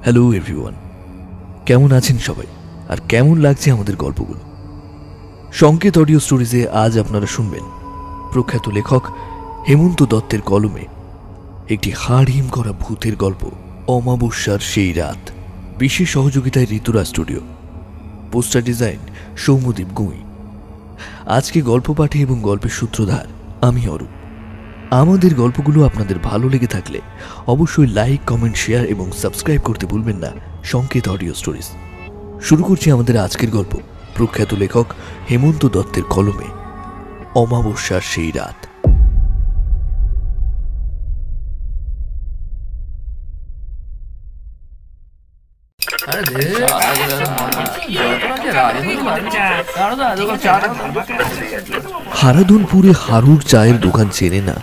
Hello everyone, কেমন আছেন সবাই আর কেমন লাগছে আমাদের গল্পগুলো? সংকেত অডিও স্টোরিজে আজ আপনারা শুনবেন প্রখ্যাত লেখক হেমন্ত দত্তের কলমে একটি হাড় হিম করা ভূতের গল্প, অমাবস্যার সেই রাত। বিশেষ সহযোগিতায় Ritura studio, poster design Soumyadeep Gui. আজকে গল্প পাঠে এবং গল্পের সূত্রধার আমি অরূপ। আমাদের গল্পগুলো আপনাদের ভালো লেগে থাকলে অবশ্যই লাইক, কমেন্ট, শেয়ার এবং সাবস্ক্রাইব করতে ভুলবেন না সংকেত অডিও স্টোরিজ। শুরু করছি আমাদের আজকের গল্প, প্রখ্যাত লেখক হেমন্ত দত্তের কলমে অমাবস্যার সেই রাত। হারাধনপুরে হারুর চায়ের দোকান চেনে না,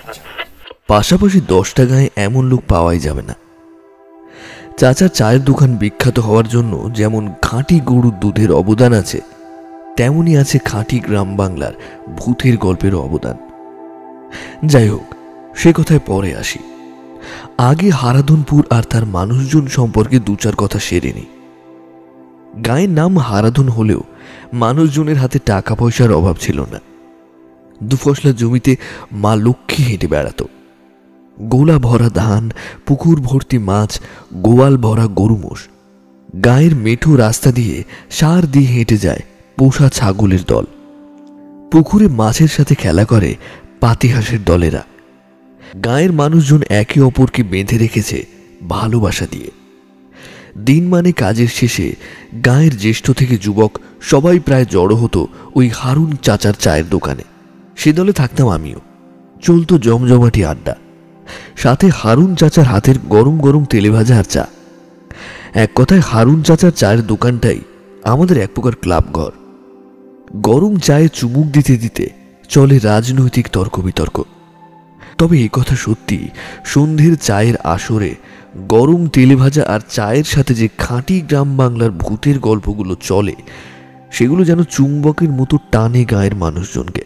পাশাপাশি 10টা গায়ে এমন লোক পাওয়াই যাবে না। চাচার চায়ের দোকান বিখ্যাত হওয়ার জন্য যেমন খাঁটি গরুর দুধের অবদান আছে, তেমনি আছে খাঁটি গ্রাম বাংলার ভূতের গল্পের অবদান। যাই হোক, সে কথায় পরে আসি। আগে হারাধনপুর আর তার মানুষজন সম্পর্কে দু চার কথা সেরে নি। গায়ের নাম হারাধন হলেও মানুষজনের হাতে টাকা পয়সার অভাব ছিল না। দুফসলা জমিতে মা লক্ষ্মী হেঁটে বেড়াত। গোলা ভরা ধান, পুকুর ভর্তি মাছ, গোয়াল ভরা গরু মোষ। গায়ের মেঠো রাস্তা দিয়ে সার দিয়ে হেঁটে যায় পোষা ছাগলের দল। পুকুরে মাছের সাথে খেলা করে পাতিহাঁসের দলেরা। গায়ের মানুষজন একে অপরকে বেঁধে রেখেছে ভালোবাসা দিয়ে। দিন মানে কাজের শেষে গায়ের জ্যেষ্ঠ থেকে যুবক সবাই প্রায় জড়ো হতো ওই হারুন চাচার চায়ের দোকানে। সে দলে থাকতাম আমিও। চলতো জমজমাটি আড্ডা, সাথে হারুন চাচার হাতের গরম গরম তেলে ভাজা আর চা। এক কথায় হারুন চাচার চায়ের দোকানটাই আমাদের এক প্রকার ক্লাব ঘর। গরম চায়ে চুমুক দিতে দিতে চলে রাজনৈতিক তর্ক বিতর্ক। তবে এ কথা সত্যি, সন্ধ্যের চায়ের আসরে গরম তেলে ভাজা আর চায়ের সাথে যে খাঁটি গ্রাম বাংলার ভূতের গল্পগুলো চলে, সেগুলো যেন চুম্বকের মতো টানে গায়ের মানুষজনকে।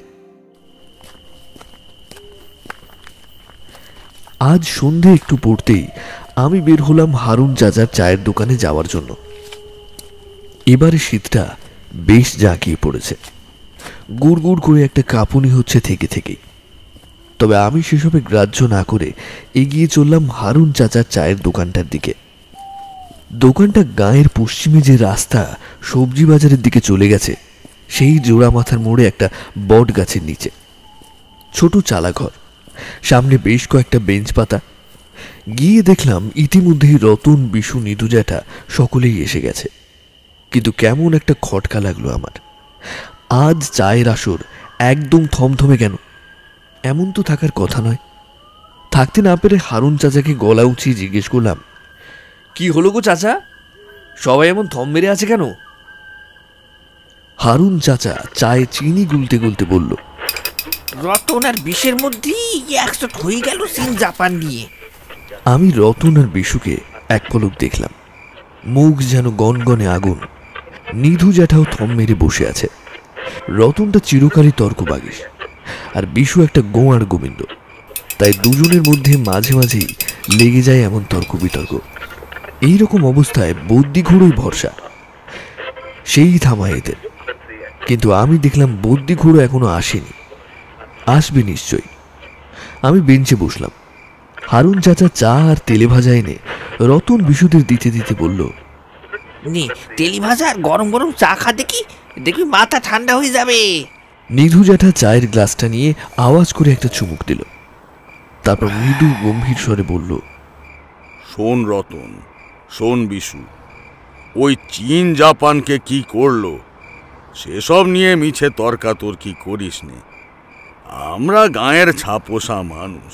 আজ সন্ধে একটু পড়তেই আমি বের হলাম হারুন চাচার চায়ের দোকানে যাওয়ার জন্য। এবারে শীতটা বেশ জাঁকিয়ে পড়েছে, গুড় গুড় করে একটা কাঁপুনি হচ্ছে থেকে থেকেই। তবে আমি সেসবে গ্রাহ্য না করে এগিয়ে চললাম হারুন চাচার চায়ের দোকানটার দিকে। দোকানটা গায়ের পশ্চিমে যে রাস্তা সবজি বাজারের দিকে চলে গেছে, সেই জোড়া মাথার মোড়ে একটা বট গাছের নিচে ছোট চালাঘর, সামনে বেশ কয়েকটা বেঞ্চ পাতা। গিয়ে দেখলাম ইতিমধ্যেই রতন, বিশু, নিধু জ্যাঠা সকলেই এসে গেছে। কিন্তু কেমন একটা খটকা লাগলো আমার। আজ চায়ের আসর একদম থমথমে কেন? এমন তো থাকার কথা নয়। থাকতে না পেরে হারুন চাচাকে গলা উঁচিয়ে জিজ্ঞেস করলাম, কি হলো গো চাচা, সবাই এমন থম মেরে আছে কেন? হারুন চাচা চায়ে চিনি গুলতে গুলতে বলল, রতন আর বিষের মধ্যেই একশট হয়ে গেল সিন জাপান নিয়ে। আমি রতন আর বিশুকে এক পলক দেখলাম, মুখ যেন গনগনে আগুন। নিধু জ্যাঠাও থম মেরে বসে আছে। রতনটা চিরকালই তর্কবাগিস, আর বিশু একটা গোয়ার গোবিন্দ। তাই দুজনের মধ্যে মাঝে মাঝেই লেগে যায় এমন তর্ক বিতর্ক। এইরকম অবস্থায় বদ্যি ঘোড়োই ভরসা, সেই থামায় এদের। কিন্তু আমি দেখলাম বদ্যি ঘোড়ো এখনো আসেনি, আসবে নিশ্চয়ই। আমি বেঞ্চে বসলাম। হারুন চাচা চা আর তেলে ভাজা এনে রতন বিশুদের দিতে দিতে বলল, নে তেলি ভাজা আর গরম গরম চা খা, দেখি দেখবি মাথা ঠান্ডা হয়ে যাবে। নিধু জ্যাঠা চায়ের গ্লাসটা নিয়ে আওয়াজ করে একটা চুমুক দিল। তারপর মৃদু গম্ভীর স্বরে বলল, শোন রতন, শোন বিশু, ওই চীন জাপানকে কি করলো সেসব নিয়ে মিছে তর্কাতর্কি করিস নে। আমরা গাঁয়ের ছাপোষা মানুষ,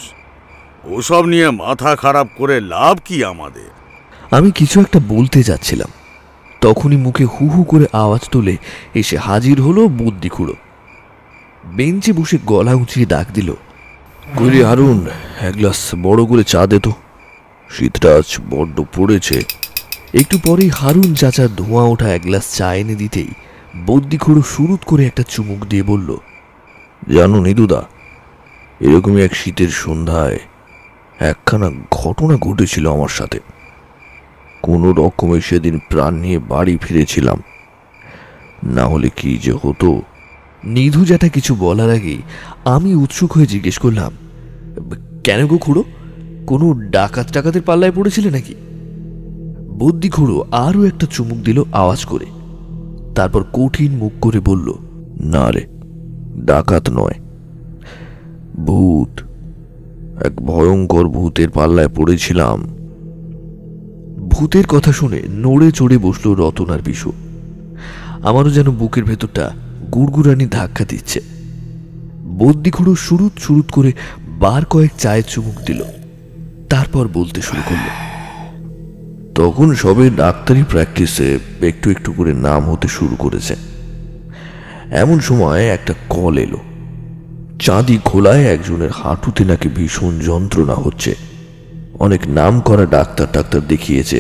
ওসব নিয়ে মাথা খারাপ করে লাভ কি আমাদের? আমি কিছু একটা বলতে যাচ্ছিলাম, তখনই মুখে হু হু করে আওয়াজ তুলে এসে হাজির হলো বুদ্ধি খুঁড়ো। বেঞ্চে বসে গলা উঁচিয়ে ডাক দিল, কইরে হারুন, এক গ্লাস বড় করে চা দে তো, শীতটা আজ বড্ড পড়েছে। একটু পরেই হারুন চাচার ধোঁয়া ওঠা এক গ্লাস চা এনে দিতেই বদ্যি খুঁড়ো শুরুত করে একটা চুমুক দিয়ে বলল, জানো নিদুদা, এরকমই এক শীতের সন্ধ্যায় একখানা ঘটনা ঘটেছিল আমার সাথে। কোনো রকমে সেদিন প্রাণ নিয়ে বাড়ি ফিরেছিলাম, না হলে কি যে হতো। নিধু জ্যাঠা কিছু বলার আগেই আমি উৎসুক হয়ে জিজ্ঞেস করলাম, কেন গো খুড়ো, কোনো ডাকাতের পাল্লায় পড়েছিলে নাকি? বদ্যি খুড়ো আরও একটা চুমুক দিল আওয়াজ করে, তারপর কঠিন মুখ করে বলল, না রে, ডাকাত নয়, ভূত, এক ভয়ঙ্কর ভূতের পাল্লায় পড়েছিলাম। ভূতের কথা শুনে নড়ে চড়ে বসল রতন আর বিশু। আমারও যেন বুকের ভেতরটা গুড়গুড়ানি ধাক্কা দিচ্ছে। বদ্যি খুড়ো সুরুত সুরুত করে বার কয়েক চায়ের চুমুক দিল, তারপর বলতে শুরু করলো, তখন সবে ডাক্তারি প্র্যাকটিসে একটু একটু করে নাম হতে শুরু করেছে। এমন সময় একটা কল এলো, চাঁদি খোলায় একজনের হাঁটুতে নাকি ভীষণ যন্ত্রণা হচ্ছে। অনেক নাম করা ডাক্তার দেখিয়েছে,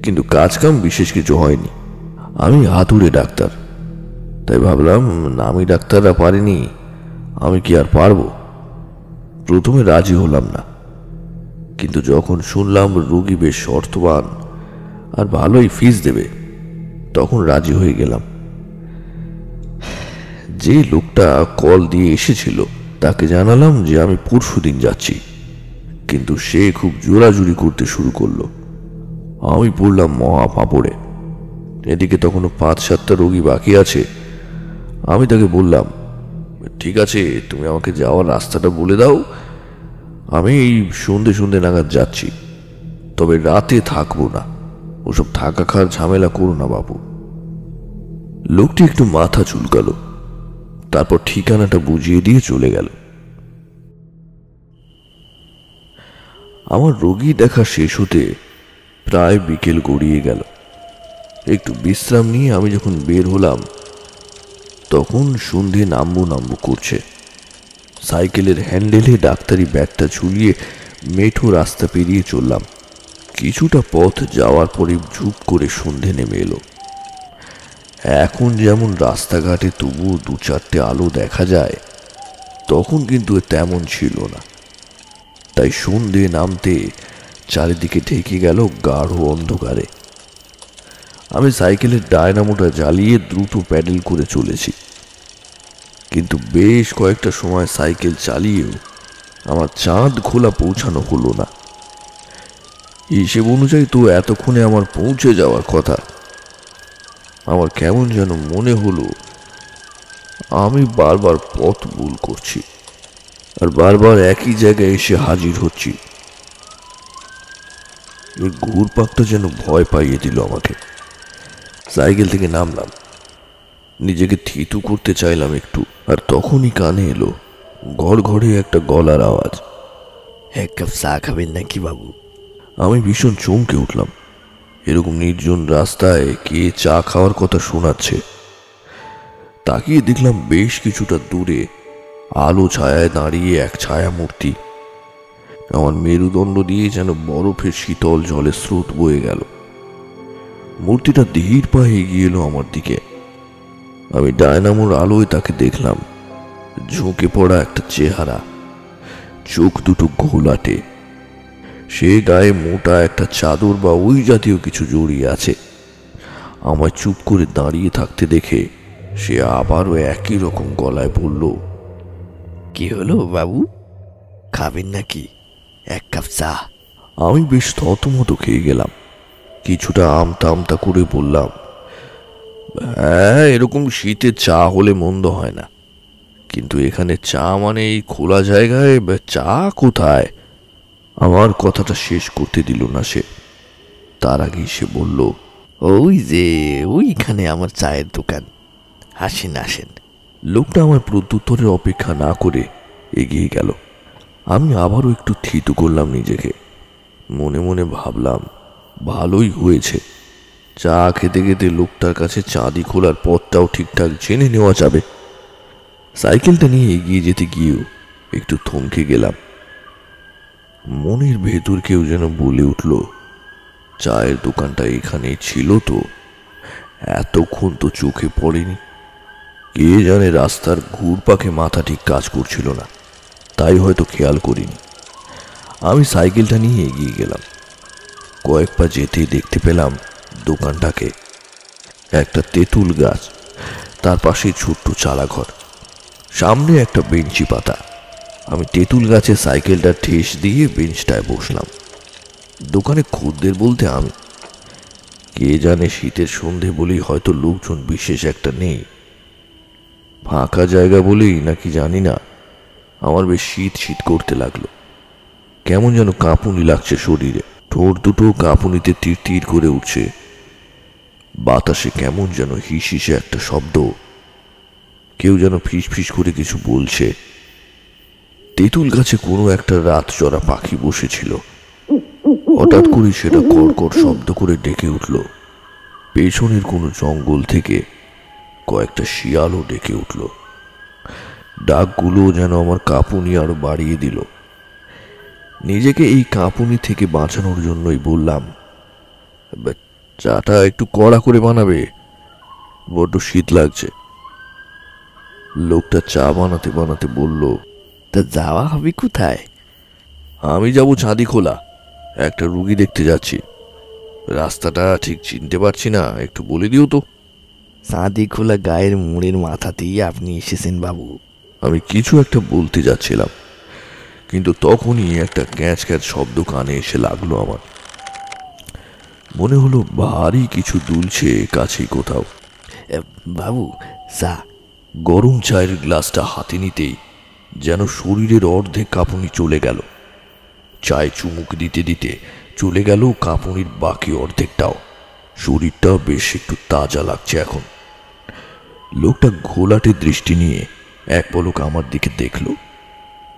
কিন্তু কাজকাম বিশেষ কিছু হয়নি। আমি হাতুড়ে ডাক্তার, তাই ভাবলাম নামি ডাক্তাররা পারেনি, আমি কি আর পারবো। প্রথমে রাজি হলাম না, কিন্তু যখন শুনলাম রোগী বেশ অর্থবান আর ভালোই ফিস দেবে, তখন রাজি হয়ে গেলাম। যে লোকটা কল দিয়ে এসেছিল তাকে জানালাম যে আমি পরশুদিন যাচ্ছি, কিন্তু সে খুব জোরাজুরি করতে শুরু করলো। আমি পড়লাম মহা ফাঁপড়ে। এদিকে তখনও 5-7টা রোগী বাকি আছে। আমি তাকে বললাম, ঠিক আছে, তুমি আমাকে যাওয়ার রাস্তাটা বলে দাও, আমি এই সন্ধে নাগাদ যাচ্ছি, তবে রাতে থাকবো না, ওসব থাকা খাওয়ার ঝামেলা করো না বাবু। লোকটি একটু মাথা চুলকালো, তারপর ঠিকানাটা বুঝিয়ে দিয়ে চলে গেল। আমার রোগী দেখা শেষ হতে প্রায় বিকেল গড়িয়ে গেল। একটু বিশ্রাম নিয়ে আমি যখন বের হলাম, তখন সন্ধে নামবো করছে। সাইকেলের হ্যান্ডেলে ডাক্তারি ব্যাগটা ঝুলিয়ে মেঠো রাস্তা পেরিয়ে চললাম। কিছুটা পথ যাওয়ার পরে ঝুপ করে সন্ধে নেমে এলো। এখন যেমন রাস্তাঘাটে তবু 2-4টে আলো দেখা যায়, তখন কিন্তু তেমন ছিল না। তাই সন্ধে নামতে চারিদিকে ঢেকে গেল গাঢ় অন্ধকারে। আমি সাইকেলের ডায়নামোটা জ্বালিয়ে দ্রুত প্যাডেল করে চলেছি, কিন্তু বেশ কয়েকটা সময় সাইকেল চালিয়েও আমার চাঁদ খোলা পৌঁছানো হলো না। হিসেব অনুযায়ী তো এতক্ষণে আমার পৌঁছে যাওয়ার কথা। আমার কেমন যেন মনে হলো আমি বারবার পথ ভুল করছি আর বারবার একই জায়গায় এসে হাজির হচ্ছি। এই ঘুরপাকটা যেন ভয় পাইয়ে দিল আমাকে। সাইকেল থেকে নামলাম, নিজেকে থিতু করতে চাইলাম একটু, আর তখনই কানে এলো ঘরে একটা গলার আওয়াজ, 1 কাপ চা খাবেন নাকি বাবু? আমি ভীষণ চমকে উঠলাম। এরকম নির্জন রাস্তায় কে চা খাওয়ার কথা শোনাচ্ছে? তাকিয়ে দেখলাম বেশ কিছুটা দূরে আলো ছায়ায় দাঁড়িয়ে এক ছায়া মূর্তি। আমার মেরুদণ্ড দিয়ে যেন বরফের শীতল জলের স্রোত বয়ে গেল। মূর্তিটা ধীর পায়ে এগিয়ে এলো আমার দিকে। আমি ডায়নামোর আলোয় তাকে দেখলাম। ঝুঁকে পড়া একটা চেহারা, চোখ দুটো ঘোলাটে। সে গায়ে মোটা একটা চাদর বা ওই জাতীয় কিছু জড়িয়ে আছে। আমায় চুপ করে দাঁড়িয়ে থাকতে দেখে সে আবারও একই রকম গলায় বলল, কি হলো বাবু, খাবেন নাকি 1 কাপ চা? আমি বেশ থতমত খেয়ে গেলাম। কিছুটা আমতা করে বললাম, হ্যাঁ, এরকম শীতে চা হলে মন্দ হয় না, কিন্তু এখানে চা মানে এই খোলা জায়গায় চা কোথায়? আমার কথাটা শেষ করতে দিল না সে। তার আগেই সে বলল, ওই যে ওইখানে আমার চায়ের দোকান, আসেন। লোকটা আমার প্রত্যুত্তরের অপেক্ষা না করে এগিয়ে গেল। আমি আবারও একটু থিতু করলাম নিজেকে। মনে মনে ভাবলাম, ভালোই হয়েছে, চা খেতে খেতে লোকটার কাছে চাঁদি খোলার পথটাও ঠিকঠাক জেনে নেওয়া যাবে। সাইকেলটা নিয়ে এগিয়ে যেতে গিয়েও একটু থমকে গেলাম। মনের ভেতর কেউ যেন বলে উঠল, চায়ের দোকানটা এখানেই ছিল তো, এতক্ষণ তো চোখে পড়েনি। কে জানে রাস্তার ঘুরপাকে মাথা ঠিক কাজ করছিল না, তাই হয়তো খেয়াল করিনি। আমি সাইকেলটা নিয়ে এগিয়ে গেলাম। কয়েক পা যেতেই দেখতে পেলাম দোকানটাকে। একটা তেঁতুল গাছ, তার পাশে ছোট্ট চালাঘর, সামনে একটা বেঞ্চি পাতা। আমি তেঁতুল গাছে সাইকেলটা ঠেস দিয়ে বেঞ্চটায় বসলাম। দোকানে খদ্দের বলতে আমি। কে জানে শীতের সন্ধে বলেই হয়তো লোকজন বিশেষ একটা নেই, ফাঁকা জায়গা বলেই নাকি জানি না, আমার বেশ শীত শীত করতে লাগলো। কেমন যেন কাঁপুনি লাগছে শরীরে, ঠোঁট দুটো কাঁপুনিতে তীর তীর করে উঠছে। বাতাসে কেমন যেন হিসিসে একটা শব্দ, কেউ যেন ফিস ফিস করে কিছু বলছে। তেঁতুল গাছে কোনো একটা রাত চড়া পাখি বসেছিল। হঠাৎ করে সেটা কড়কড় শব্দ করে ডেকে উঠল। পেছনের কোনো জঙ্গল থেকে কয়েকটা শিয়ালও ডেকে উঠল। ডাকগুলো যেন আমার কাঁপুনি আরো বাড়িয়ে দিল। নিজেকে এই কাঁপুনি থেকে বাঁচানোর জন্যই বললাম, চাটা একটু কড়া করে বানাবে, বড্ড শীত লাগছে। লোকটা চা বানাতে বানাতে বলল, তা যাওয়া হবে কোথায়? আমি যাব চাঁদি খোলা, একটা রুগী দেখতে যাচ্ছি। রাস্তাটা ঠিক চিনতে পারছি না, একটু বলে দিও তো। চাঁদি খোলা গায়ের মোড়ের মাথাতেই আপনি এসেছেন বাবু। আমি কিছু একটা বলতে যাচ্ছিলাম, কিন্তু তখনই একটা ক্যাঁচ ক্যাঁচ শব্দ কানে এসে লাগলো আমার। মনে হলো ভারী কিছু দুলছে কাছেই কোথাও। বাবু চা। গরম চায়ের গ্লাসটা হাতে নিতেই যেন শরীরের অর্ধেক কাঁপুনি চলে গেল। চায়ে চুমুক দিতে দিতে চলে গেল কাঁপুনির বাকি অর্ধেকটাও। শরীরটা বেশ একটু তাজা লাগছে এখন। লোকটা ঘোলাটে দৃষ্টি নিয়ে এক পলক আমার দিকে দেখল,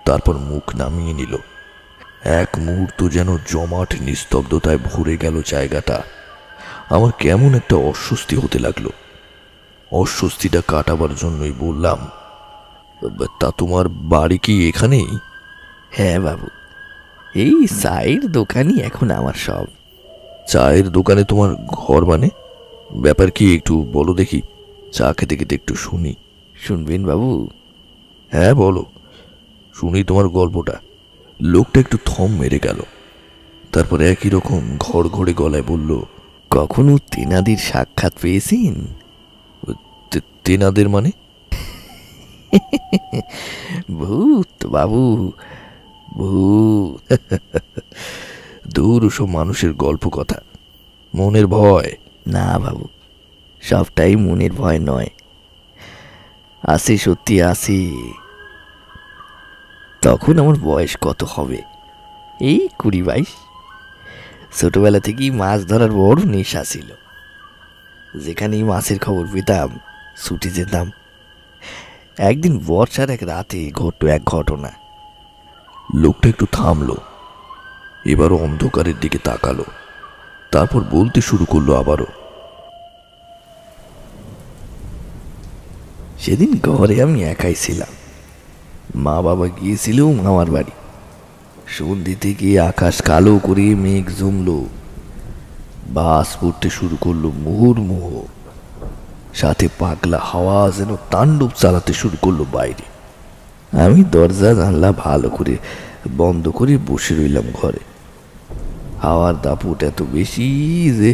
তারপর মুখ নামিয়ে নিল। এক মুহূর্ত যেন জমাট নিস্তব্ধতায় ভরে গেল জায়গাটা। আমার কেমন একটা অস্বস্তি হতে লাগলো। অস্বস্তিটা কাটাবার জন্যই বললাম, তা তোমার বাড়ি কি এখানেই? হ্যাঁ বাবু, এই চায়ের দোকানই এখন আমার সব। চায়ের দোকানে তোমার ঘর মানে? ব্যাপার কি একটু বলো দেখি, চা খেতে খেতে একটু শুনি। শুনবেন বাবু? হ্যাঁ বলো, শুনি তোমার গল্পটা। লোকটা একটু থম মেরে গেল, তারপর একই রকম ঘড় ঘড়ে গলায় বলল, কখনো তেনাদের সাক্ষাৎ পেয়েছেন? তেনাদের মানে? ভূত বাবু, ভূত। দূর ওসব মানুষের গল্প কথা, মনের ভয়। না বাবু, সবটাই মনের ভয় নয়, আসে সত্যি আসে। তখন আমার বয়স কত হবে? এই 20-22। ছোটবেলা থেকেই মাছ ধরার বড় নেশা ছিল। যেখানেই মাছের খবর পেতাম ছুটে যেতাম। একদিন বর্ষার এক রাতে ঘটল এক ঘটনা। লোকটা একটু থামলো, এবারও অন্ধকারের দিকে তাকালো, তারপর বলতে শুরু করলো আবারও। সেদিন ঘরে আমি একাই ছিলাম। মা বাবা গিয়েছিল মামার বাড়ি। সন্ধ্যে থেকে আকাশ কালো করে মেঘ জমলো, বাস পড়তে শুরু করলো মুহুর্মুহ। সাথে পাগলা হাওয়া যেন তাণ্ডব চালাতে শুরু করলো বাইরে। আমি দরজা জানলা ভালো করে বন্ধ করে বসে রইলাম ঘরে। হাওয়ার দাপট এত বেশি যে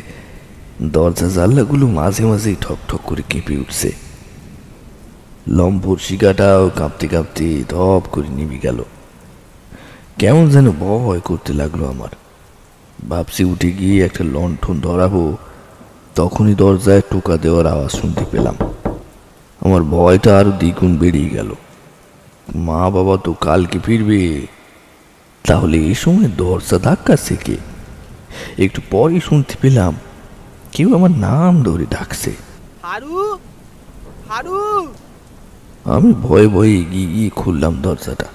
দরজা জানলাগুলো মাঝে মাঝেই ঠক ঠক করে কেঁপে উঠছে। লম্ফর শিকাটাও কাঁপতে কাঁপতে ধপ করে নিভে গেল। কেমন যেন ভয় করতে লাগলো আমার। ভাবছি উঠে গিয়ে একটা লণ্ঠন ধরাবো, তখনই দরজায় টোকা দেওয়ার আওয়াজ শুনতে পেলাম। আমার ভয়টা আরো দ্বিগুণ বেরিয়ে গেল। মা বাবা তো কালকে ফিরবে, তাহলে এই সময় দরজা ধাক্কাচ্ছে কে? একটু পরে শুনতে পেলাম কেউ আমার নাম ধরে ডাকছে। হারু, হারু। আমি ভয়ে ভয়ে এগিয়ে গিয়ে খুললাম দরজাটা।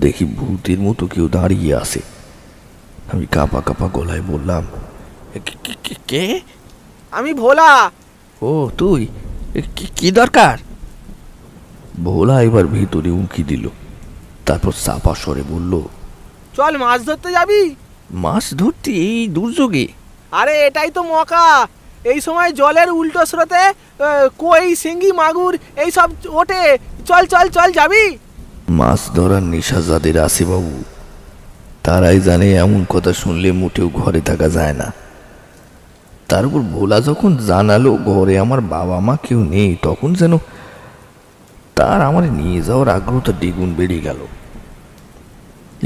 দেখি ভূতের মতো কেউ দাঁড়িয়ে আছে। আমি কাঁপা কাঁপা গলায় বললাম, কে? আমি ভোলা। ও তুই? কি দরকার? ভোলা এবার ভিতরে উঁকি দিল, তারপর চাপা স্বরে বলল, চল মাছ ধরতে যাবি? মাছ ধরতে এই দুর্যোগে? আরে এটাই তো মকা। এই সময় জলের উল্টো স্রোতে কই, শিঙ্গি, মাগুর এই সব ওঠে। চল চল চল, যাবি? মাছ ধরার নেশা যাদের আছে বাবু, তারাই জানে এমন কথা শুনলে মোটেও ঘরে থাকা যায় না। তার উপর ভোলা যখন জানালো ঘরে আমার বাবা মা কেউ নেই, তখন যেন তার আমার নিয়ে যাওয়ার আগ্রহটা দ্বিগুণ বেড়ে গেল।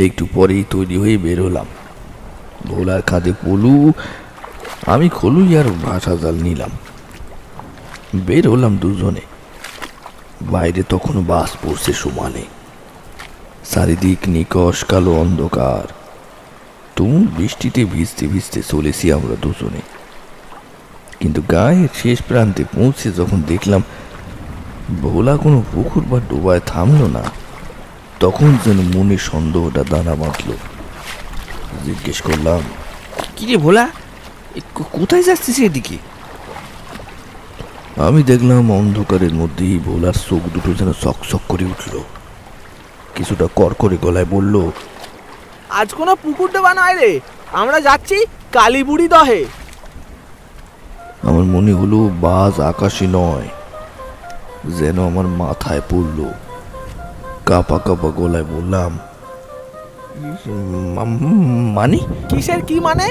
একটু পরেই তৈরি হয়ে বের হলাম। ভোলার কাঁধে পলু, আমি খলুই আর ভাষা জাল নিলাম। বের হলাম দুজনে। বাইরে তখনও বাস পড়ছে সমানে, চারিদিক নিকশ কালো অন্ধকার। তুমুল বৃষ্টিতে ভিজতে ভিজতে চলেছি আমরা দুজনে। কিন্তু গায়ের শেষ প্রান্তে পৌঁছে যখন দেখলাম ভোলা কোনো পুকুর বা ডোবায় থামলো না, তখন যেন মনে সন্দেহটা দানা বাঁধল। জিজ্ঞেস করলাম, কিরে ভোলা, কোথায় যাচ্ছিস এদিকে? আমি দেখলাম অন্ধকারের মধ্যেই ভোলার চোখ দুটো যেন চকচক করে উঠল। কিছুটা করকরে গলায় বলল, আজ কোনো পুকুর ডোবা নয় রে, আমরা যাচ্ছি কালীবুড়ি দহে। আমার মনে হলো বাজ আকাশে নয়, যেন আমার মাথায় পড়ল। কাপা কাপা গলায় বললাম, মানে? কিসের কি মানে?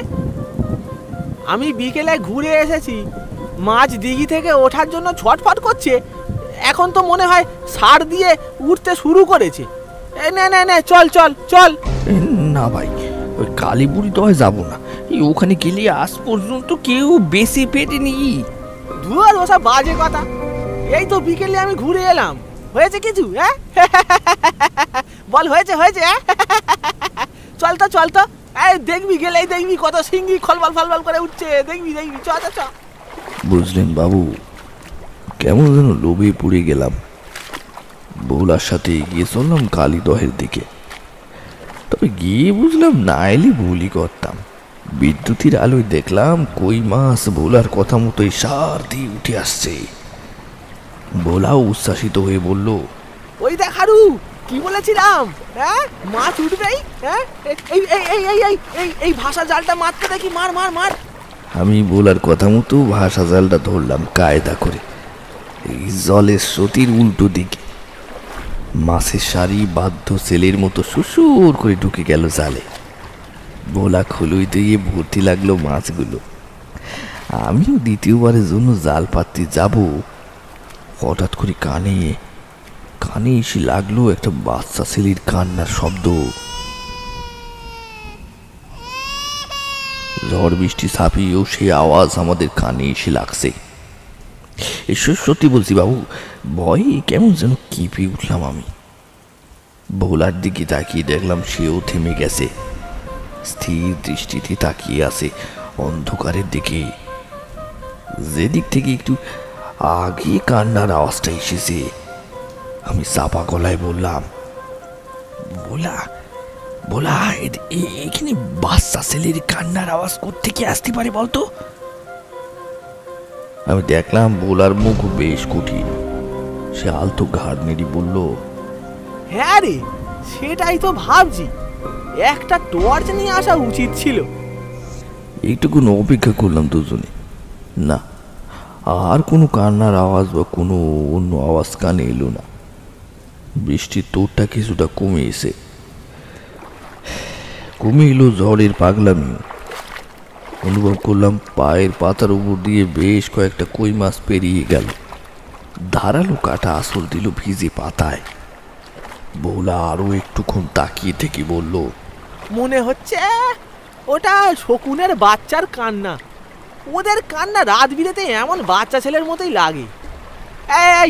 আমি বিকেলে ঘুরে এসেছি, মাছ দিঘি থেকে ওঠার জন্য ছটফট করছে, এখন তো মনে হয় সার দিয়ে উঠতে শুরু করেছে। এই নে নে নে, চল চল চল। না ভাই, ওই কালীবুড়ি দহে যাবো না। ওখানে গেলে আজ পর্যন্ত কেউ বেশি পেটেনি। ধুয়ার ওসব বাজে কথা। এই তো বিকেলে আমি ঘুরে এলাম, হয়েছে কিছু? হ্যাঁ বল, হয়েছে হয়েছে? চল তো চল তো, এই দেখবি, গেলেই দেখবি কত সিঙ্গি খলবল ফলবল করে উঠছে, দেখবি দেখবি, চ চ চ। বুঝলেন বাবু, কেমন যেন লোভে পড়ে গেলাম। বউলার সাথে এগিয়ে চললাম কালীদহের দিকে। তবে গিয়ে বুঝলাম না এলে ভুলই করতাম। বিদ্যুতের আলোয় দেখলাম কই মাছ ভোলার কথা মতোই সার দিয়ে উঠে আসছে। ভোলাও উচ্ছ্বাসিত হয়ে বলল, ওই দেখ হারু, কি বলেছিলাম, হ্যাঁ মাছ উঠবেই। হ্যাঁ এই এই এই এই এই এই এই ভাষা জালটা মারতে দেখি, মার মার মার। আমি ভোলার কথা মতো ভাষা জালটা ধরলাম কায়দা করে এই জলের স্রোতের উল্টো দিকে। মাছের সারি বাধ্য ছেলের মতো সুসুর করে ঢুকে গেল জালে। ভোলা খলুই দিয়ে ভর্তি লাগলো মাছগুলো। আমিও দ্বিতীয়বারের জন্য জাল পাততে যাব, হঠাৎ করে কানে কানে এসে লাগলো একটা বাচ্চা ছেলের কান্নার শব্দ। ঝড় বৃষ্টি ছাপিয়েও সেই আওয়াজ আমাদের কানে এসে লাগছে। সত্যি বলছি বাবু, ভয়ে কেমন যেন কেঁপে উঠলাম আমি। ভোলার দিকে তাকিয়ে দেখলাম সেও থেমে গেছে, স্থির দৃষ্টিতে তাকিয়ে আছে অন্ধকারের দিকে। যেদিক থেকে একটু আগে কান্নার আওয়াজটা এসেছে, আমি চাপা গলায় বললাম, ভোলা ভোলা, এখানে বাচ্চা ছেলের কান্নার আওয়াজ কোত্থেকে আসতে পারে বলতো? আমি দেখলাম ভোলার মুখ বেশ কঠিন। সে আলতো ঘাড় নেড়ে বলল, হ্যাঁ রে, সেটাই তো ভাবছি, একটা টর্চ নিয়ে আসা উচিত ছিল। এইটুকুন অপেক্ষা করলাম দুজনে। না, আর কোনো কান্নার আওয়াজ বা কোনো অন্য আওয়াজ কানে এলো না। বৃষ্টির তোরটা কিছুটা কমে এলো ঝড়ের পাগলামি। অনুভব করলাম পায়ের পাতার উপর দিয়ে বেশ কয়েকটা কই মাছ পেরিয়ে গেল। ধারালো কাটা আসল দিল ভিজে পাতায়। বউলা আরো একটুক্ষণ তাকিয়ে থেকে বলল, মনে হচ্ছে ওটা শকুনের বাচ্চার কান্না। ওদের কান্না রাত বিরেতে এমন বাচ্চা ছেলের মতোই লাগে। এই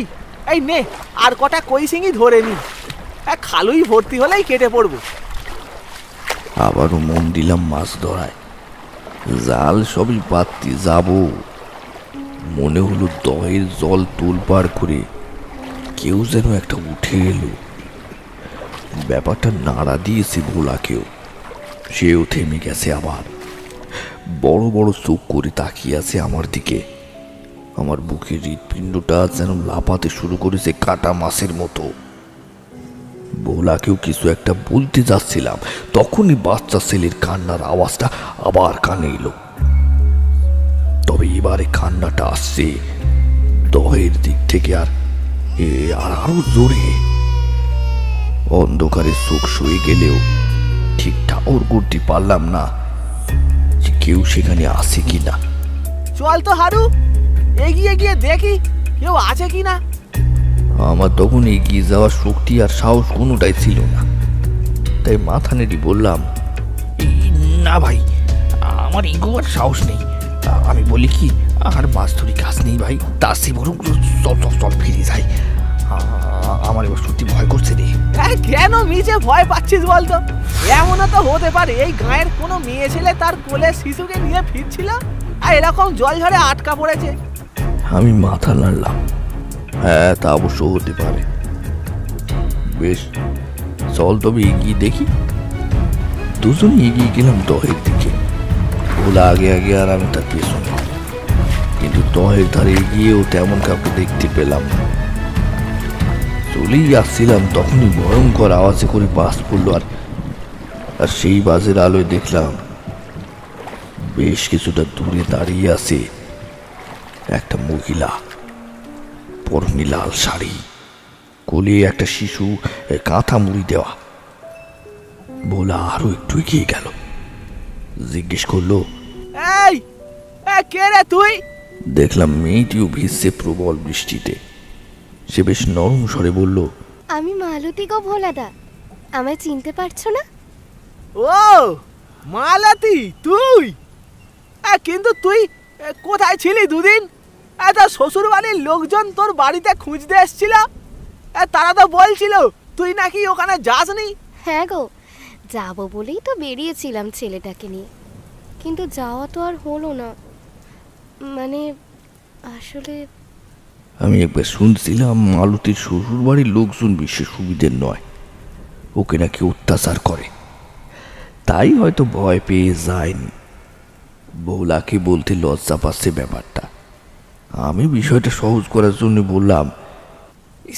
এই নে, আর কটা কই সিঙ্গি ধরে নি, খালুই ভর্তি হলেই কেটে পড়বো। আবারও মন দিলাম মাছ ধরায়। জাল সবই পাততে যাব, মনে হলো দহের জল তোলপাড় করে কেউ যেন একটা উঠে এলো। ব্যাপারটা নাড়া দিয়েছে ভোলাকেও। সেও থেমে গেছে, আবার বড় বড় চোখ করে তাকিয়ে আছে আমার দিকে। আমার বুকের হৃৎপিণ্ডটা যেন লাফাতে শুরু করেছে কাটা মাছের মতো। ভোলাকেও কিছু একটা বলতে যাচ্ছিলাম, তখনই বাচ্চা ছেলের কান্নার আওয়াজটা আবার কানে এলো। তবে এবারে কান্নাটা আসছে দহের দিক থেকে, আর আরো জোরে। অন্ধকারে চোখ শুয়ে গেলেও ঠিক ঠাউর করতে পারলাম না যে কেউ সেখানে আসে কি না। চল তো হারু, এগিয়ে গিয়ে দেখি কেউ আছে কি না। আমার তখন এগিয়ে যাওয়ার শক্তি আর সাহস কোনোটাই ছিল না, তাই মাথা নেড়ে বললাম, না ভাই, আমার এগোবার সাহস নেই। আমি বলি কি, আর মাছ ধরি কাজ নেই ভাই, তার সে বরং চল চল চল ফিরে যাই। আমার এবার সত্যি ভয় করছে রে। কেন মিছে ভয় পাচ্ছিস বলতো? এমনও তো হতে পারে এই গাঁয়ের কোনো মেয়ে ছেলে তার কোলে শিশুকে নিয়ে ফিরছিল আর এরকম জল ঝড়ে আটকা পড়েছে। আমি মাথা নাড়লাম, হ্যাঁ তা অবশ্য হতে পারে। বেশ, চল তবে এগিয়ে দেখি। দুজনে এগিয়ে গেলাম দহের দিকে, ওলা আগে আগে আর আমি তার পেছনে। কিন্তু দহের ধারে এগিয়েও তেমন কাউকে দেখতে পেলাম না। চলেই আসছিলাম তখনই ভয়ঙ্কর আওয়াজে করে বাস পড়লো, আর সেই বাসের আলোয় দেখলাম বেশ কিছুটা দূরে দাঁড়িয়ে আছে একটা মহিলা, পরনে লাল শাড়ি, কোলে একটা শিশু, কাঁথা মুড়ি দেওয়া। ভোলা আরো একটু এগিয়ে গেল, জিজ্ঞেস করলো, এই কে রে তুই? দেখলাম মেয়েটিও ভিজছে প্রবল বৃষ্টিতে। সে বেশ নরম স্বরে বলল, আমি মালতী গো ভোলাদা, আমায় চিনতে পারছো না? ও মালতী তুই? কিন্তু তুই কোথায় ছিলি দুদিন? তোর শ্বশুর বাড়ির লোকজন তোর বাড়িতে খুঁজতে এসেছিল, তারা তো বলছিল তুই নাকি ওখানে যাসনি। হ্যাঁ গো, যাবো বলেই তো বেরিয়েছিলাম ছেলেটাকে নিয়ে, কিন্তু যাওয়া তো আর হলো না। মানে আসলে আমি একবার শুনছিলাম মালতীর শ্বশুর বাড়ির লোকজন বিশেষ সুবিধের নয়, ওকে নাকি অত্যাচার করে, তাই হয়তো ভয় পেয়ে যায়নি। বৌলাকে বলতে লজ্জা পাচ্ছে ব্যাপারটা। আমি বিষয়টা সহজ করার জন্য বললাম,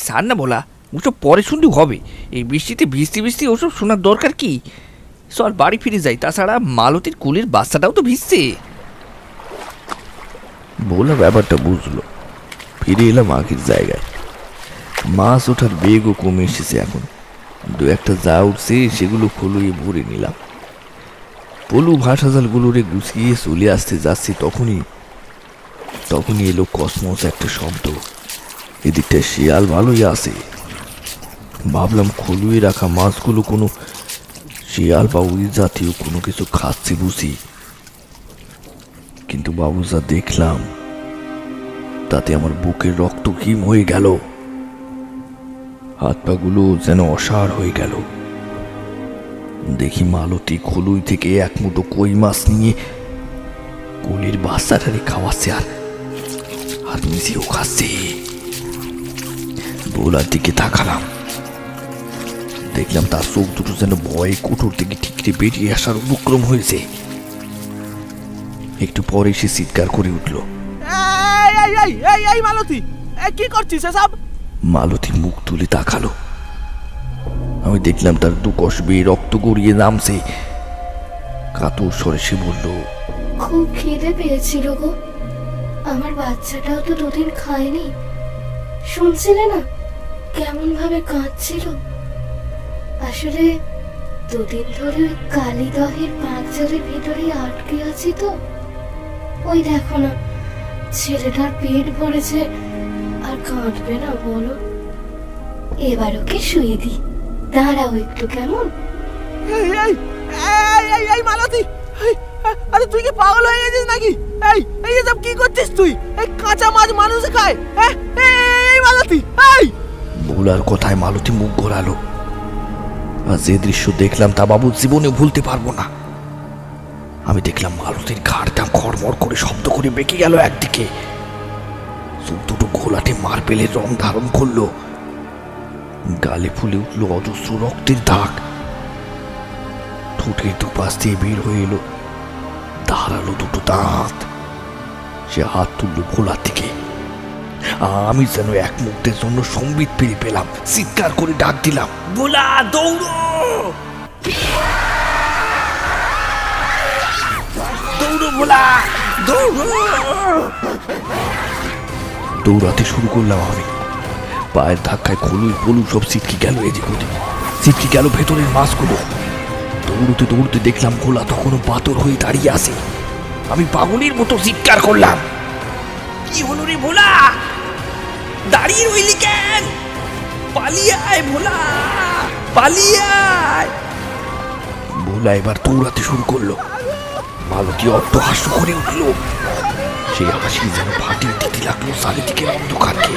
সার না বলা, ওসব পরে শুনলেও হবে। এই বৃষ্টিতে ভিজতে ভিজতে ওসব শোনার দরকার কি? চল বাড়ি ফিরে যাই, তাছাড়া মালতীর কুলের বাচ্চাটাও তো ভিজছে। বৌলা ব্যাপারটা বুঝলো। ফিরে এলাম আগের জায়গায়। মাছ ওঠার বেগও কমে এসেছে এখন। দু একটা যা উঠছে সেগুলো ফলুয়ে ভরে নিলাম। পলু ভাষা জালগুলোরে গুছিয়ে চলে আসতে যাচ্ছে তখনই এলো কসমস একটা শব্দ। এদিকটা শিয়াল ভালোই আছে। ভাবলাম খলুয়ে রাখা মাছগুলো কোনো শিয়াল বা ওই জাতীয় কোনো কিছু খাচ্ছে বুঝি, কিন্তু বাবু যা দেখলাম তাতে আমার বুকের রক্ত হিম হয়ে গেল, হাত পাগুলো যেন অসাড় হয়ে গেল। দেখি মালতী খলুই থেকে এক মুঠো কই মাছ নিয়ে কোলের বাচ্চাটারে খাওয়াচ্ছে আর নিজেও খাচ্ছে। বোলার দিকে তাকালাম, দেখলাম তার চোখ দুটো যেন ভয়ে কোটর থেকে ঠিকরে বেরিয়ে আসার উপক্রম হয়েছে। একটু পরে সে চিৎকার করে উঠল, মালতী কি করছিস এসব? মালতী মুখ তুলে তাকালো। আমি দেখলাম তার দু কষ বেয়ে রক্ত গড়িয়ে নামছে। কাতর স্বরে সে বলল, খুব খিদে পেয়েছিল গো, আমার বাচ্চাটাও তো দুদিন খায়নি। শুনছিলে না কেমন ভাবে কাঁদছিল? আসলে দুদিন ধরে ওই কালীদহের পাঁচজলের ভিতরে আটকে আছি তো। ওই দেখো না, ছেলেটার পেট ভরেছে আর কাঁদবে না বলো? এবার ওকে শুয়ে দি, দাঁড়াও একটু কেমন? মালতী, আরে তুই কি পাগল হয়ে গেছিস নাকি? এই সব কি করছিস তুই? এই কাঁচা মাছ মানুষ খায়? এই মালতী, ভোলার কথায় মালতী মুখ ঘোরালো। আর যে দৃশ্য দেখলাম তা বাবু জীবনে ভুলতে পারবো না। আমি দেখলাম মালতীর ঘাড়টা খড়মড় করে শব্দ করে বেঁকে গেল একদিকে, চোখ দুটো ঘোলাটে মার্বেলের রং ধারণ করলো, গালে ফুলে উঠলো অজস্র রক্তের দাগ, ঠোঁটের দুপাশ দিয়ে বের হয়ে এলো ধারালো দুটো দাঁত। সে হাত তুললো ভোলার দিকে। আমি যেন এক মুহূর্তের জন্য সম্বিত পেয়ে পেলাম, চিৎকার করে ডাক দিলাম, ভোলা দৌড়ো, দৌড়ো ভোলা, দৌড়ো। দৌড়াতে শুরু করলাম আমি। পায়ের ধাক্কায় খলুই পলু সব ছিটকে গেল এদিক ওদিক, ছিটকে গেল ভেতরের মাছগুলো। দৌড়তে দৌড়তে দেখলাম ভোলা তখনও পাথর হয়ে দাঁড়িয়ে আছে। আমি পাগলের মতো চিৎকার করলাম, কি হলো রে ভোলা, দাঁড়িয়ে রইলি কেন? পালিয়ে আয় ভোলা, পালিয়ে আয়। ভোলা এবার দৌড়াতে শুরু করলো। মালতী অট্টহাস্য করে উঠল। সেই হাসি যেন ফাটিয়ে দিতে লাগলো চারিদিকের অন্ধকারকে।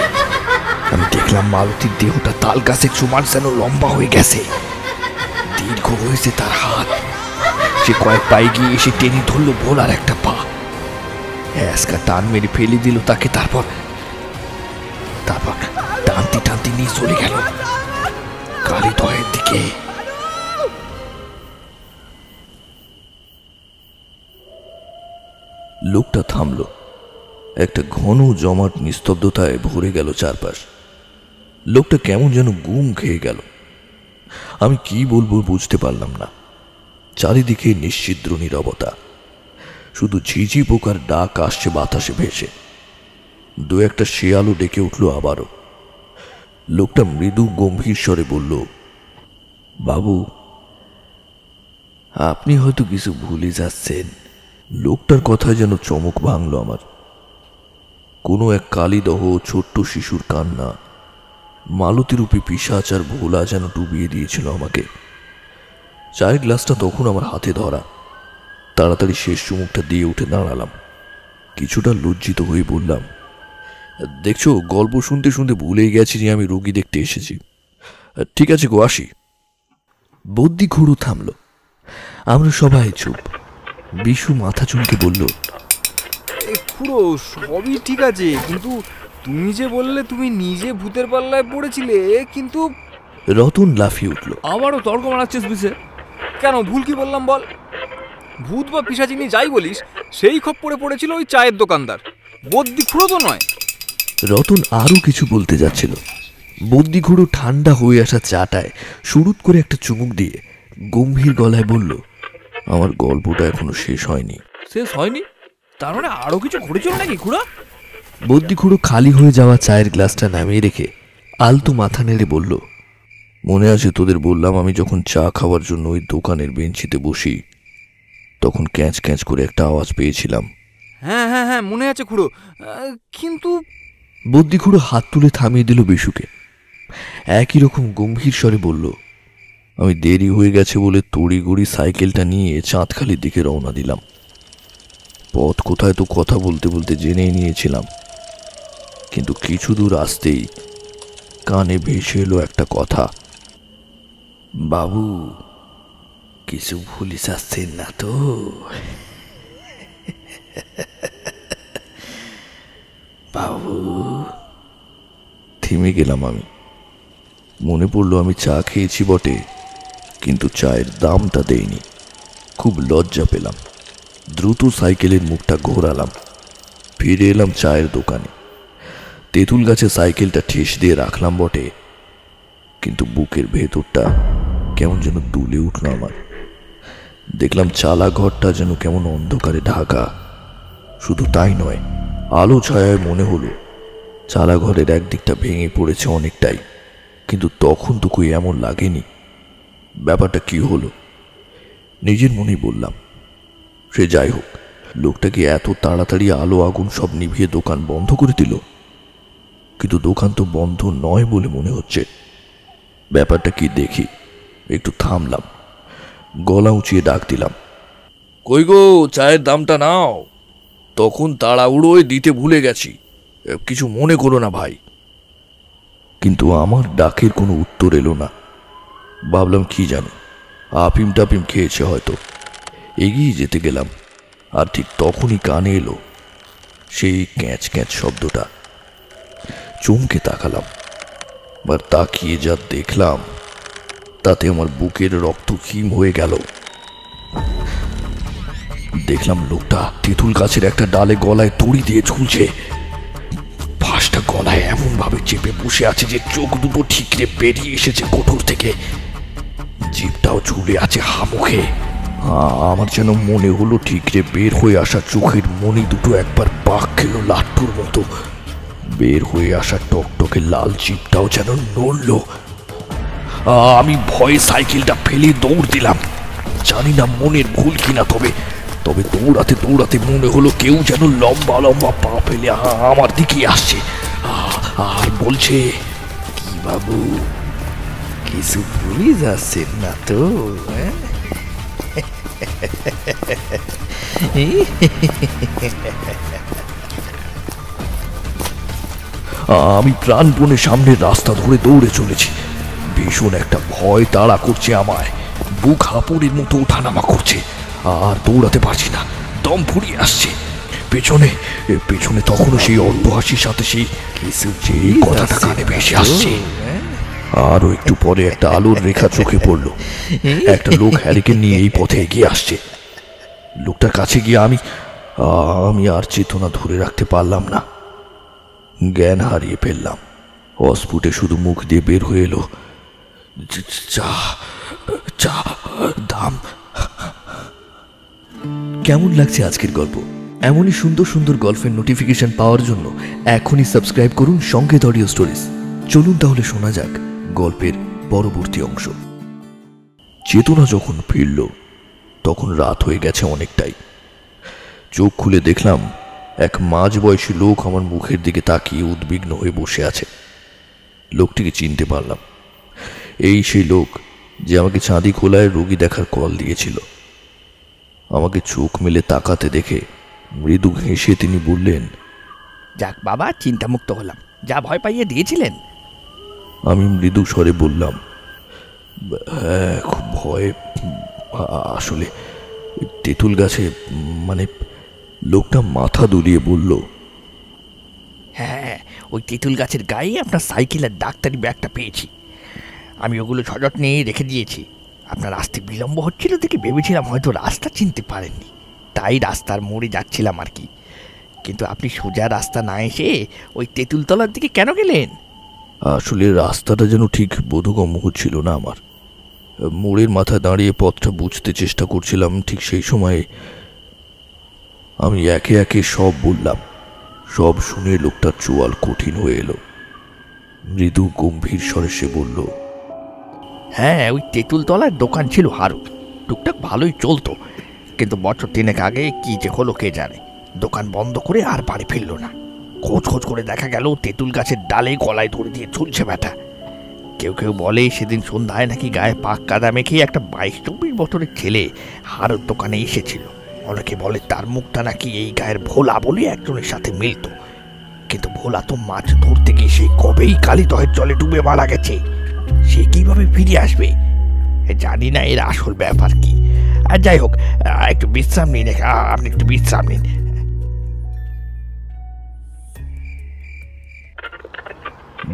আমি দেখলাম মালতীর দেহটা তাল গাছের সমান যেন লম্বা হয়ে গেছে, দীর্ঘ হয়েছে তার হাত। সে কয়েক পায়ে গিয়ে এসে টেনে ধরলো ভোলার একটা পা, হ্যাঁসকা টান মেরে ফেলে দিল তাকে। তারপর টানতে টানতে নিয়ে চলে গেল কালীদহের দিকে। লোকটা থামল। একটা ঘন জমাট নিস্তব্ধতায় ভরে গেল চারপাশ। লোকটা কেমন যেন গুম খেয়ে গেল। আমি কি বলবো বুঝতে পারলাম না। চারিদিকে নিশ্ছিদ্র নীরবতা, শুধু ঝিঝি পোকার ডাক আসছে বাতাসে ভেসে। দু একটা শেয়ালও ডেকে উঠল আবারও। লোকটা মৃদু গম্ভীর স্বরে বলল, বাবু, আপনি হয়তো কিছু ভুলে যাচ্ছেন। লোকটার কথায় যেন চমক ভাঙল আমার। কোনো এক কালীদহ ছোট্ট শিশুর কান্না, মালতীরূপী পিশাচ আর ভোলা যেন ডুবিয়ে দিয়েছিল আমাকে। চায়ের গ্লাসটা তখন আমার হাতে ধরা। তাড়াতাড়ি শেষ চুমুকটা দিয়ে উঠে দাঁড়ালাম। কিছুটা লজ্জিত হয়ে বললাম, দেখছো, গল্প শুনতে শুনতে ভুলেই গেছি যে আমি রোগী দেখতে এসেছি। ঠিক আছে গো, আসি। বদ্যি ঘুরু থামল। আমরা সবাই চুপ। বিশু মাথা চুলকে বলল, খুড়ো সবই ঠিক আছে, কিন্তু তুমি যে বললে তুমি নিজে ভূতের পাল্লায় পড়েছিলে, কিন্তু রতন লাফিয়ে উঠল। আবারও তর্ক মারাচ্ছিস বিশে? কেন, ভুল কি বললাম বল? ভূত বা পিশাচিনি যাই বলিস, সেই খপ্পরে পড়েছিল ওই চায়ের দোকানদার, বদ্যি খুড়ো তো নয়। রতন আরো কিছু বলতে যাচ্ছিল। বদ্যি ঘুরু ঠান্ডা হয়ে আসা চাটায় শুরুত করে একটা চুমুক দিয়ে গম্ভীর গলায় বলল, আমার গল্পটা এখনো শেষ হয়নি। শেষ হয়নি? তার মানে আরো কিছু ঘটেছিল নাকি খুড়া? বদ্যি ঘুরু খালি হয়ে যাওয়া চায়ের গ্লাসটা নামিয়ে রেখে আলতু মাথা নেড়ে বলল, মনে আছে তোদের বললাম আমি যখন চা খাওয়ার জন্য ওই দোকানের বেঞ্চিতে বসি, তখন ক্যাঁচ ক্যাঁচ করে একটা আওয়াজ পেয়েছিলাম? হ্যাঁ হ্যাঁ হ্যাঁ, মনে আছে খুড়ো, কিন্তু বদ্যি ঘুরু হাত তুলে থামিয়ে দিল বিশুকে। একই রকম গম্ভীর স্বরে বলল, আমি দেরি হয়ে গেছে বলে তড়িঘড়ি সাইকেলটা নিয়ে চাঁদখালির দিকে রওনা দিলাম। পথ কোথায় তো কথা বলতে বলতে জেনেই নিয়েছিলাম, কিন্তু কিছু দূর আসতেই কানে ভেসে এলো একটা কথা, বাবু, কিছু ভুলে যাচ্ছেন না তো? বাবু। থেমে গেলাম আমি। মনে পড়লো আমি চা খেয়েছি বটে, কিন্তু চায়ের দামটা দেইনি। খুব লজ্জা পেলাম। দ্রুত সাইকেলের মুখটা ঘোরালাম। ফিরে এলাম চায়ের দোকানে। তেঁতুল গাছে সাইকেলটা ঠেস দিয়ে রাখলাম বটে, কিন্তু বুকের ভেতরটা কেমন যেন দুলে উঠল আমার। দেখলাম চালা ঘরটা যেন কেমন অন্ধকারে ঢাকা। শুধু তাই নয়, আলো ছায়ায় মনে হলো চালা ঘরের একদিকটা ভেঙে পড়েছে অনেকটাই, কিন্তু তখন তো কই এমন লাগেনি। ব্যাপারটা কি হলো? নিজের মনেই বললাম, সে যাই হোক, লোকটা কি এত তাড়াতাড়ি আলো আগুন সব নিভিয়ে দোকান বন্ধ করে দিল? কিন্তু দোকান তো বন্ধ নয় বলে মনে হচ্ছে। ব্যাপারটা কি দেখি। একটু থামলাম, গলা উঁচিয়ে ডাক দিলাম, কই গো, চায়ের দামটা নাও। তখন তাড়াহুড়োয় দিতে ভুলে গেছি, কিছু মনে করো না ভাই। কিন্তু আমার ডাকের কোনো উত্তর এলো না। ভাবলাম কি জানি, আপিম টাপিম খেয়েছে হয়তো। এগিয়ে যেতে গেলাম, আর ঠিক তখনই কানে এলো সেই ক্যাঁচ ক্যাঁচ শব্দটা। চমকে তাকালাম, আর তাকিয়ে যা দেখলাম তাতে আমার বুকের রক্ত হিম হয়ে গেল। দেখলাম লোকটা তেঁতুল গাছের একটা ডালে গলায় দড়ি দিয়ে ঝুলছে। ফাঁসটা গলায় এমন ভাবে চেপে বসে আছে যে চোখ দুটো ঠিকরে বেরিয়ে এসেছে কোটর থেকে। জিভটাও ঝুলে আছে হামুখে। আমার যেন মনে হলো ঠিকরে বের হয়ে আসা চোখের মনি দুটো একবার পাক খেল লাট্টুর মতো। বের হয়ে আসা টকটকে লাল জিভটাও যেন নড়ল। আমি ভয়ে সাইকেলটা ফেলে দৌড় দিলাম। জানি না মনের ভুল কিনা, তবে তবে দৌড়াতে দৌড়াতে মনে হলো কেউ যেন লম্বা লম্বা পা ফেলে আমার দিকে আসছে আর বলছে, কি বাবু, কিছু ভুলে যাচ্ছেন না তো? আমি প্রাণপণে সামনের রাস্তা ধরে দৌড়ে চলেছি। ভীষণ একটা ভয় তাড়া করছে আমায়, বুক হাঁপুড়ের মতো ওঠানামা করছে, আর দৌড়াতে পারছি না, দম ফুরিয়ে আসছে। পেছনে পেছনে তখনও সেই অট্টহাসির সাথে সেই কথাটা কানে ভেসে আসছে। আরও একটু পরে একটা আলোর রেখা চোখে পড়ল। একটা লোক হ্যারিকেন নিয়ে এই পথে এগিয়ে আসছে। লোকটার কাছে গিয়ে আমি আর চেতনা ধরে রাখতে পারলাম না, জ্ঞান হারিয়ে ফেললাম। অস্ফুটে শুধু মুখ দিয়ে বের হয়ে এলো, চা চা দাম। কেমন লাগছে আজকের গল্প? এমনই সুন্দর সুন্দর গল্পের নোটিফিকেশন পাওয়ার জন্য এখনই সাবস্ক্রাইব করুন সংকেত অডিও স্টোরিজ। চলুন তাহলে শোনা যাক গল্পের পরবর্তী অংশ। চেতনা যখন ফিরল তখন রাত হয়ে গেছে অনেকটাই। চোখ খুলে দেখলাম এক মাঝবয়সী লোক আমার মুখের দিকে তাকিয়ে উদ্বিগ্ন হয়ে বসে আছে। লোকটিকে চিনতে পারলাম, এই সেই লোক যে আমাকে চাঁদি খোলায় রোগী দেখার কল দিয়েছিল। আমাকে চোখ মেলে তাকাতে দেখে মৃদু হেসে তিনি বললেন, যাক বাবা, চিন্তামুক্ত হলাম, যা ভয় পাইয়ে দিয়েছিলেন। আমি মৃদু স্বরে বললাম, হ্যাঁ খুব ভয়, আসলে তেঁতুল গাছে, মানে। লোকটা মাথা দুলিয়ে বলল, হ্যাঁ, ওই তেঁতুল গাছের গায়ে আপনার সাইকেলের ডাক্তারি ব্যাগটা পেয়েছি। আমি ওগুলো সযত্নে রেখে দিয়েছি। আপনার আসতে বিলম্ব হচ্ছিল দেখে ভেবেছিলাম হয়তো রাস্তা চিনতে পারেননি, তাই রাস্তার মোড়ে যাচ্ছিলাম আর কি। কিন্তু আপনি সোজা রাস্তা না এসে ওই তেঁতুলতলার দিকে কেন গেলেন? আসলে রাস্তাটা যেন ঠিক বোধগম্য হচ্ছিল না আমার। মোড়ের মাথায় দাঁড়িয়ে পথটা বুঝতে চেষ্টা করছিলাম। ঠিক সেই সময় আমি একে একে সব বললাম। সব শুনে লোকটার চোয়াল কঠিন হয়ে এলো। মৃদু গম্ভীর স্বরে সে বলল, হ্যাঁ, ওই তেঁতুলতলার দোকান ছিল হারু, টুকটাক ভালোই চলতো, কিন্তু বছর 3 আগে কি যে হলো কে জানে, দোকান বন্ধ করে আর বাড়ি ফিরল না। খোঁজ খোঁজ করে দেখা গেল তেঁতুল গাছের ডালে গলায় ধরে দিয়ে ঝুলছে ব্যাটা। কেউ কেউ বলে সেদিন সন্ধ্যায় নাকি গায়ে পাক কাদা মেখে একটা 22-24 বছরের ছেলে হারুর দোকানে এসেছিল। অনেকে বলে তার মুখটা নাকি এই গায়ের ভোলা বলে একজনের সাথে মিলত, কিন্তু ভোলা তো মাছ ধরতে গিয়ে সেই কবেই কালীদহের জলে ডুবে মারা গেছে। সে কিভাবে ফিরে আসবে জানি না, এর আসল ব্যাপার কি। আর যাই হোক, একটু বিশ্রাম নিন, আপনি একটু বিশ্রাম নিন।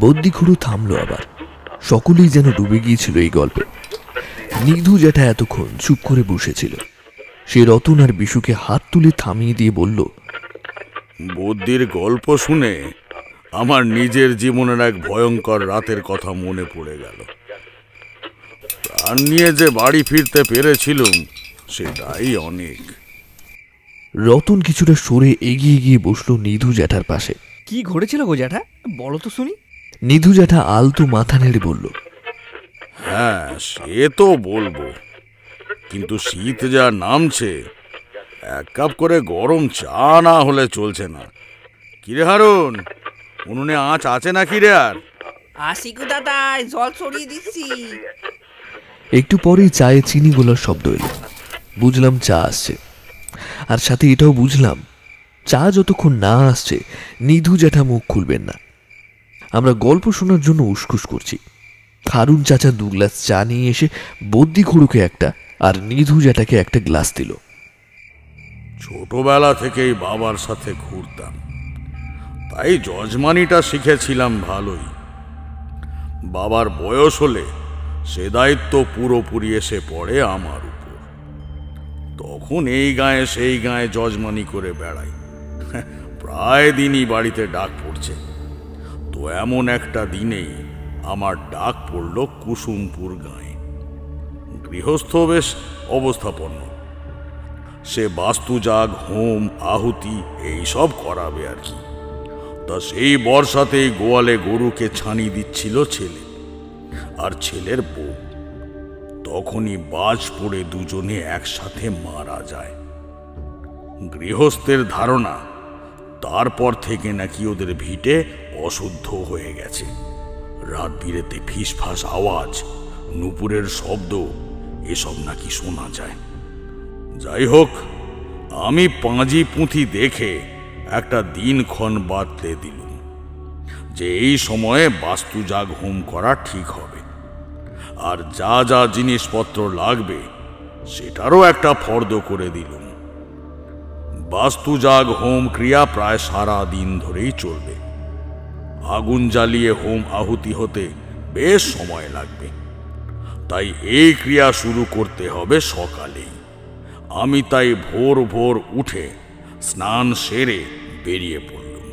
বদ্যিখুড়ো থামলো আবার। সকলেই যেন ডুবে গিয়েছিল এই গল্পে। নিধু জ্যাঠা এতক্ষণ চুপ করে বসেছিল। সে রতন আর বিশুকে হাত তুলে থামিয়ে দিয়ে বলল, বদ্যির গল্প শুনে আমার নিজের জীবনের এক ভয়ঙ্কর রাতের কথা মনে পড়ে গেল। প্রাণ নিয়ে যে বাড়ি ফিরতে পেরেছিলুম সেটাই অনেক। রতন কিছুটা সরে এগিয়ে গিয়ে বসলো নিধু জ্যাঠার পাশে। কি ঘটেছিল গো জ্যাঠা, বলো তো শুনি। নিধু জ্যাঠা আলতু মাথা নেড়ে বলল, হ্যাঁ সে তো বলবো, কিন্তু শীত যা নামছে, এক কাপ করে গরম চা না হলে চলছে না। কিরে হারুন, উনুনে আঁচ আছে না কিরে? আর আসিকু দাদা, জল ছড়িয়ে দিচ্ছি। একটু পরেই চায়ে চিনি গোলার শব্দ এলো। বুঝলাম চা আসছে, আর সাথে এটাও বুঝলাম চা যতক্ষণ না আসছে নিধু জ্যাঠা মুখ খুলবেন না। আমরা গল্প শোনার জন্য উসখুস করছি। হারুন চাচা 2 গ্লাস চা নিয়ে এসে বদ্যিখুড়োকে একটা আর নিধু জ্যাঠাকে একটা গ্লাস দিল। ছোটবেলা থেকেই বাবার সাথে ঘুরতাম, তাই যজমানিটা শিখেছিলাম ভালোই। বাবার বয়স হলে সে দায়িত্ব পুরোপুরি এসে পড়ে আমার উপর। তখন এই গায়ে সেই গায়ে যজমানি করে বেড়াই। প্রায় দিনই বাড়িতে ডাক পড়ছে। তো এমন একটা দিনেই আমার ডাক পড়ল কুসুমপুর গাঁয়ে। গৃহস্থ বেশ অবস্থাপন্ন, সে বাস্তুজাগ, হোম, আহুতি এইসব করাবে আর কি। তা সেই বর্ষাতেই গোয়ালে গরুকে ছানি দিচ্ছিল ছেলে আর ছেলের বউ। তখনই বাজ পড়ে দুজনে একসাথে মারা যায়। গৃহস্থের ধারণা তারপর থেকে নাকি ওদের ভিটে অশুদ্ধ হয়ে গেছে। রাত বিরেতে ফিসফাস আওয়াজ, নুপুরের শব্দ এসব নাকি শোনা যায়। যাই হোক, আমি পাঁজি পুঁথি দেখে একটা দিনক্ষণ বাতলে দিলুম যে এই সময়ে বাস্তুজাগ হোম করা ঠিক হবে, আর যা যা জিনিসপত্র লাগবে সেটারও একটা ফর্দ করে দিলুম। বাস্তুজাগ হোম ক্রিয়া প্রায় সারা দিন ধরেই চলবে। আগুন জ্বালিয়ে হোম আহুতি হতে বেশ সময় লাগবে, তাই এই ক্রিয়া শুরু করতে হবে সকালেই। আমি তাই ভোর ভোর উঠে স্নান সেরে বেরিয়ে পড়লুম।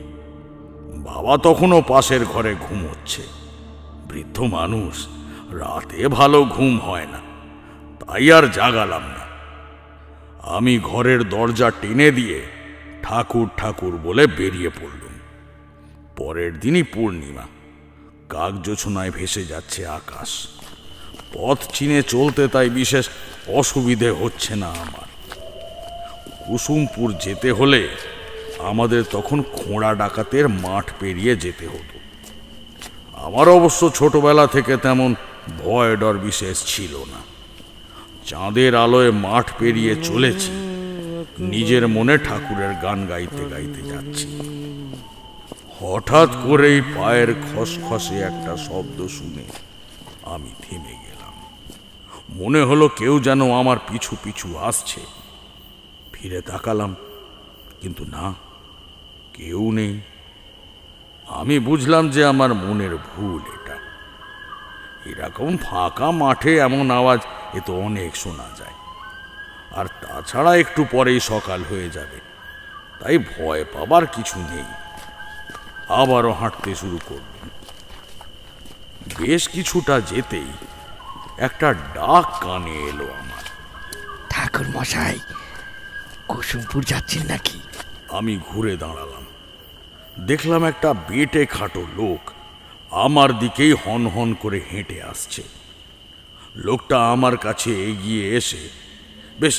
বাবা তখনও পাশের ঘরে ঘুমোচ্ছে। বৃদ্ধ মানুষ, রাতে ভালো ঘুম হয় না, তাই আর জাগালাম না। আমি ঘরের দরজা টেনে দিয়ে ঠাকুর ঠাকুর বলে বেরিয়ে পড়লুম। পরের দিনই পূর্ণিমা, কাকজোছনায় ভেসে যাচ্ছে আকাশ। পথ চিনে চলতে তাই বিশেষ অসুবিধে হচ্ছে না আমার। কুসুমপুর যেতে হলে আমাদের তখন খোঁড়া ডাকাতের মাঠ পেরিয়ে যেতে হতো। আমার অবশ্য ছোটবেলা থেকে তেমন ভয় ডর বিশেষ ছিল না। চাঁদের আলোয় মাঠ পেরিয়ে চলেছি, নিজের মনে ঠাকুরের গান গাইতে গাইতে যাচ্ছি। হঠাৎ করেই পায়ের খসখসে একটা শব্দ শুনে আমি থেমে গেলাম। মনে হলো কেউ যেন আমার পিছু পিছু আসছে। ফিরে তাকালাম, কিন্তু না, কেউ নেই। আমি বুঝলাম যে আমার মনের ভুল এটা। এরকম ফাঁকা মাঠে এমন আওয়াজ এ তো অনেক শোনা যায়, আর তাছাড়া একটু পরেই সকাল হয়ে যাবে, তাই ভয় পাবার কিছু নেই। আবারও হাঁটতে শুরু করলাম। বেশ কিছুটা যেতেই একটা ডাক কানে এলো আমার। ঠাকুর মশাই, কুসুমপুর যাচ্ছেন নাকি? আমি ঘুরে দাঁড়ালাম। দেখলাম একটা বেটে খাটো লোক আমার দিকেই হন হন করে হেঁটে আসছে। লোকটা আমার কাছে এগিয়ে এসে বেশ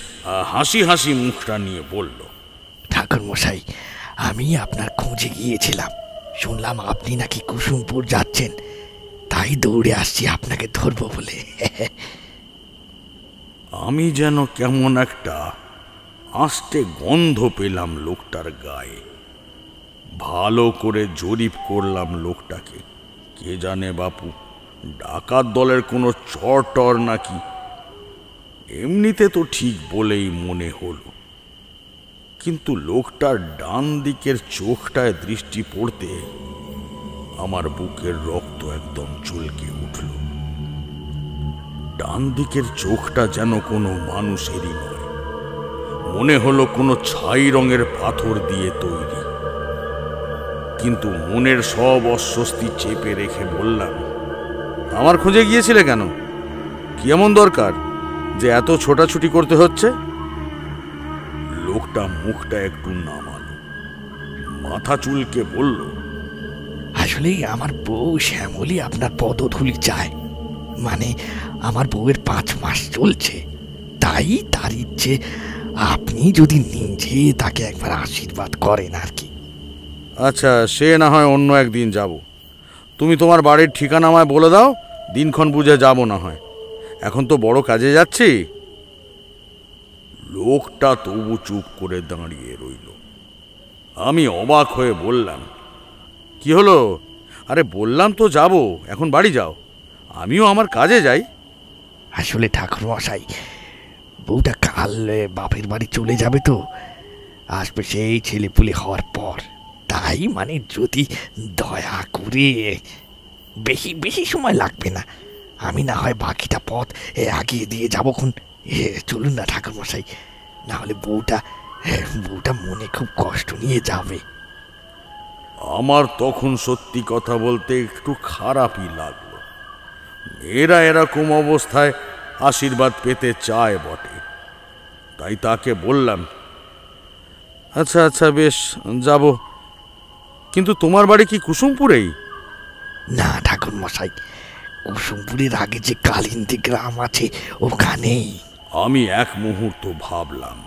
হাসি হাসি মুখটা নিয়ে বলল, ঠাকুর মশাই, আমি আপনার খোঁজে গিয়েছিলাম। শুনলাম আপনি নাকি কুসুমপুর যাচ্ছেন, তাই দৌড়ে আসছি আপনাকে ধরবো বলে। আমি যেন কেমন একটা আস্তে গন্ধ পেলাম লোকটার গায়ে। ভালো করে জরিপ করলাম লোকটাকে। কে জানে বাপু, ডাকাত দলের কোনো চর নাকি। এমনিতে তো ঠিক বলেই মনে হলো, কিন্তু লোকটার ডান দিকের চোখটায় দৃষ্টি পড়তে আমার বুকের রক্ত একদম চুলকে উঠল। ডান দিকের চোখটা যেন কোনো মানুষেরই নয়, মনে হলো কোনো ছাই রঙের পাথর দিয়ে তৈরি। কিন্তু মনের সব অস্বস্তি চেপে রেখে বললাম, আমার খোঁজে গিয়েছিলে কেন? কি এমন দরকার যে এত ছোটাছুটি করতে হচ্ছে? লোকটা মুখটা একটু নামালো, মাথা চুলকে বলল, আসলে আমার বউ শ্যামলী আপনার পদধূলি চায়। মানে আমার বউয়ের 5 মাস চলছে, তাই তার ইচ্ছে আপনি যদি নিজে তাকে একবার আশীর্বাদ করেন আর কি। আচ্ছা, সে না হয় অন্য একদিন যাব। তুমি তোমার বাড়ির ঠিকানা আমায় বলে দাও, দিনক্ষণ বুঝে যাব না হয়। এখন তো বড় কাজে যাচ্ছি। লোকটা তবু চুপ করে দাঁড়িয়ে রইল। আমি অবাক হয়ে বললাম, কি হলো? আরে বললাম তো যাব, এখন বাড়ি যাও, আমিও আমার কাজে যাই। আসলে ঠাকুর মশাই, বউটা কাল বাপের বাড়ি চলে যাবে তো, আসবে সেই ছেলেপুলে হওয়ার পর। তাই মানে যদি দয়া করে, বেশি বেশি সময় লাগবে না, আমি না হয় বাকিটা পথ আগিয়ে দিয়ে যাবক্ষণ। চলুন না ঠাকুর মশাই, না হলে বউটা মনে খুব কষ্ট নিয়ে যাবে। আমার তখন সত্যি কথা বলতে একটু খারাপই লাগলো। মেয়েরা এরকম অবস্থায় আশীর্বাদ পেতে চায় বটে। তাই তাকে বললাম, আচ্ছা আচ্ছা বেশ, যাব। কিন্তু তোমার বাড়ি কি কুসুমপুরেই? না ঠাকুর মশাই, কুসুমপুরের আগে যে কালিন্দী গ্রাম আছে ওখানেই। আমি এক মুহূর্ত ভাবলাম,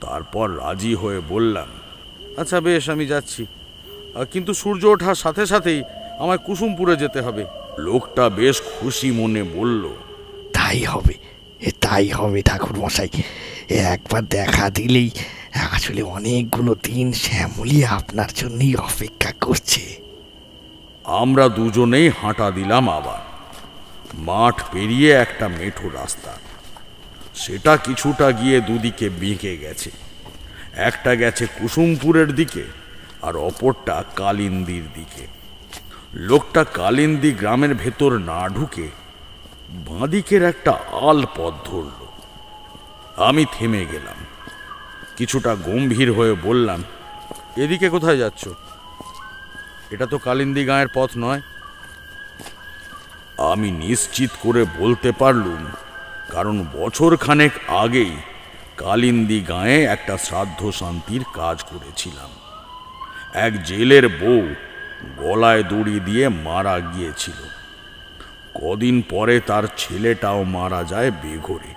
তারপর রাজি হয়ে বললাম, আচ্ছা বেশ, আমি যাচ্ছি, কিন্তু সূর্য ওঠার সাথে সাথেই আমায় কুসুমপুরে যেতে হবে। লোকটা বেশ খুশি মনে বলল, তাই হবে, তাই হবে ঠাকুর মশাই। একবার দেখা দিলেই, আসলে অনেকগুলো দিন শ্যামলী আপনার জন্যই অপেক্ষা করছে। আমরা দুজনেই হাঁটা দিলাম। আবার মাঠ পেরিয়ে একটা মেঠো রাস্তা, সেটা কিছুটা গিয়ে দুদিকে বেঁকে গেছে। একটা গেছে কুসুমপুরের দিকে আর অপরটা কালিন্দির দিকে। লোকটা কালিন্দি গ্রামের ভেতর না ঢুকে বাঁদিকের একটা আল পথ ধরল। আমি থেমে গেলাম, কিছুটা গম্ভীর হয়ে বললাম, এদিকে কোথায় যাচ্ছ? এটা তো কালিন্দি গাঁয়ের পথ নয়। আমি নিশ্চিত করে বলতে পারলুম, কারণ বছর খানেক আগেই কালিন্দি গাঁয়ে একটা শ্রাদ্ধ শান্তির কাজ করেছিলাম। এক জেলের বউ গলায় দড়ি দিয়ে মারা গিয়েছিল। কদিন পরে তার ছেলেটাও মারা যায় বেঘরে।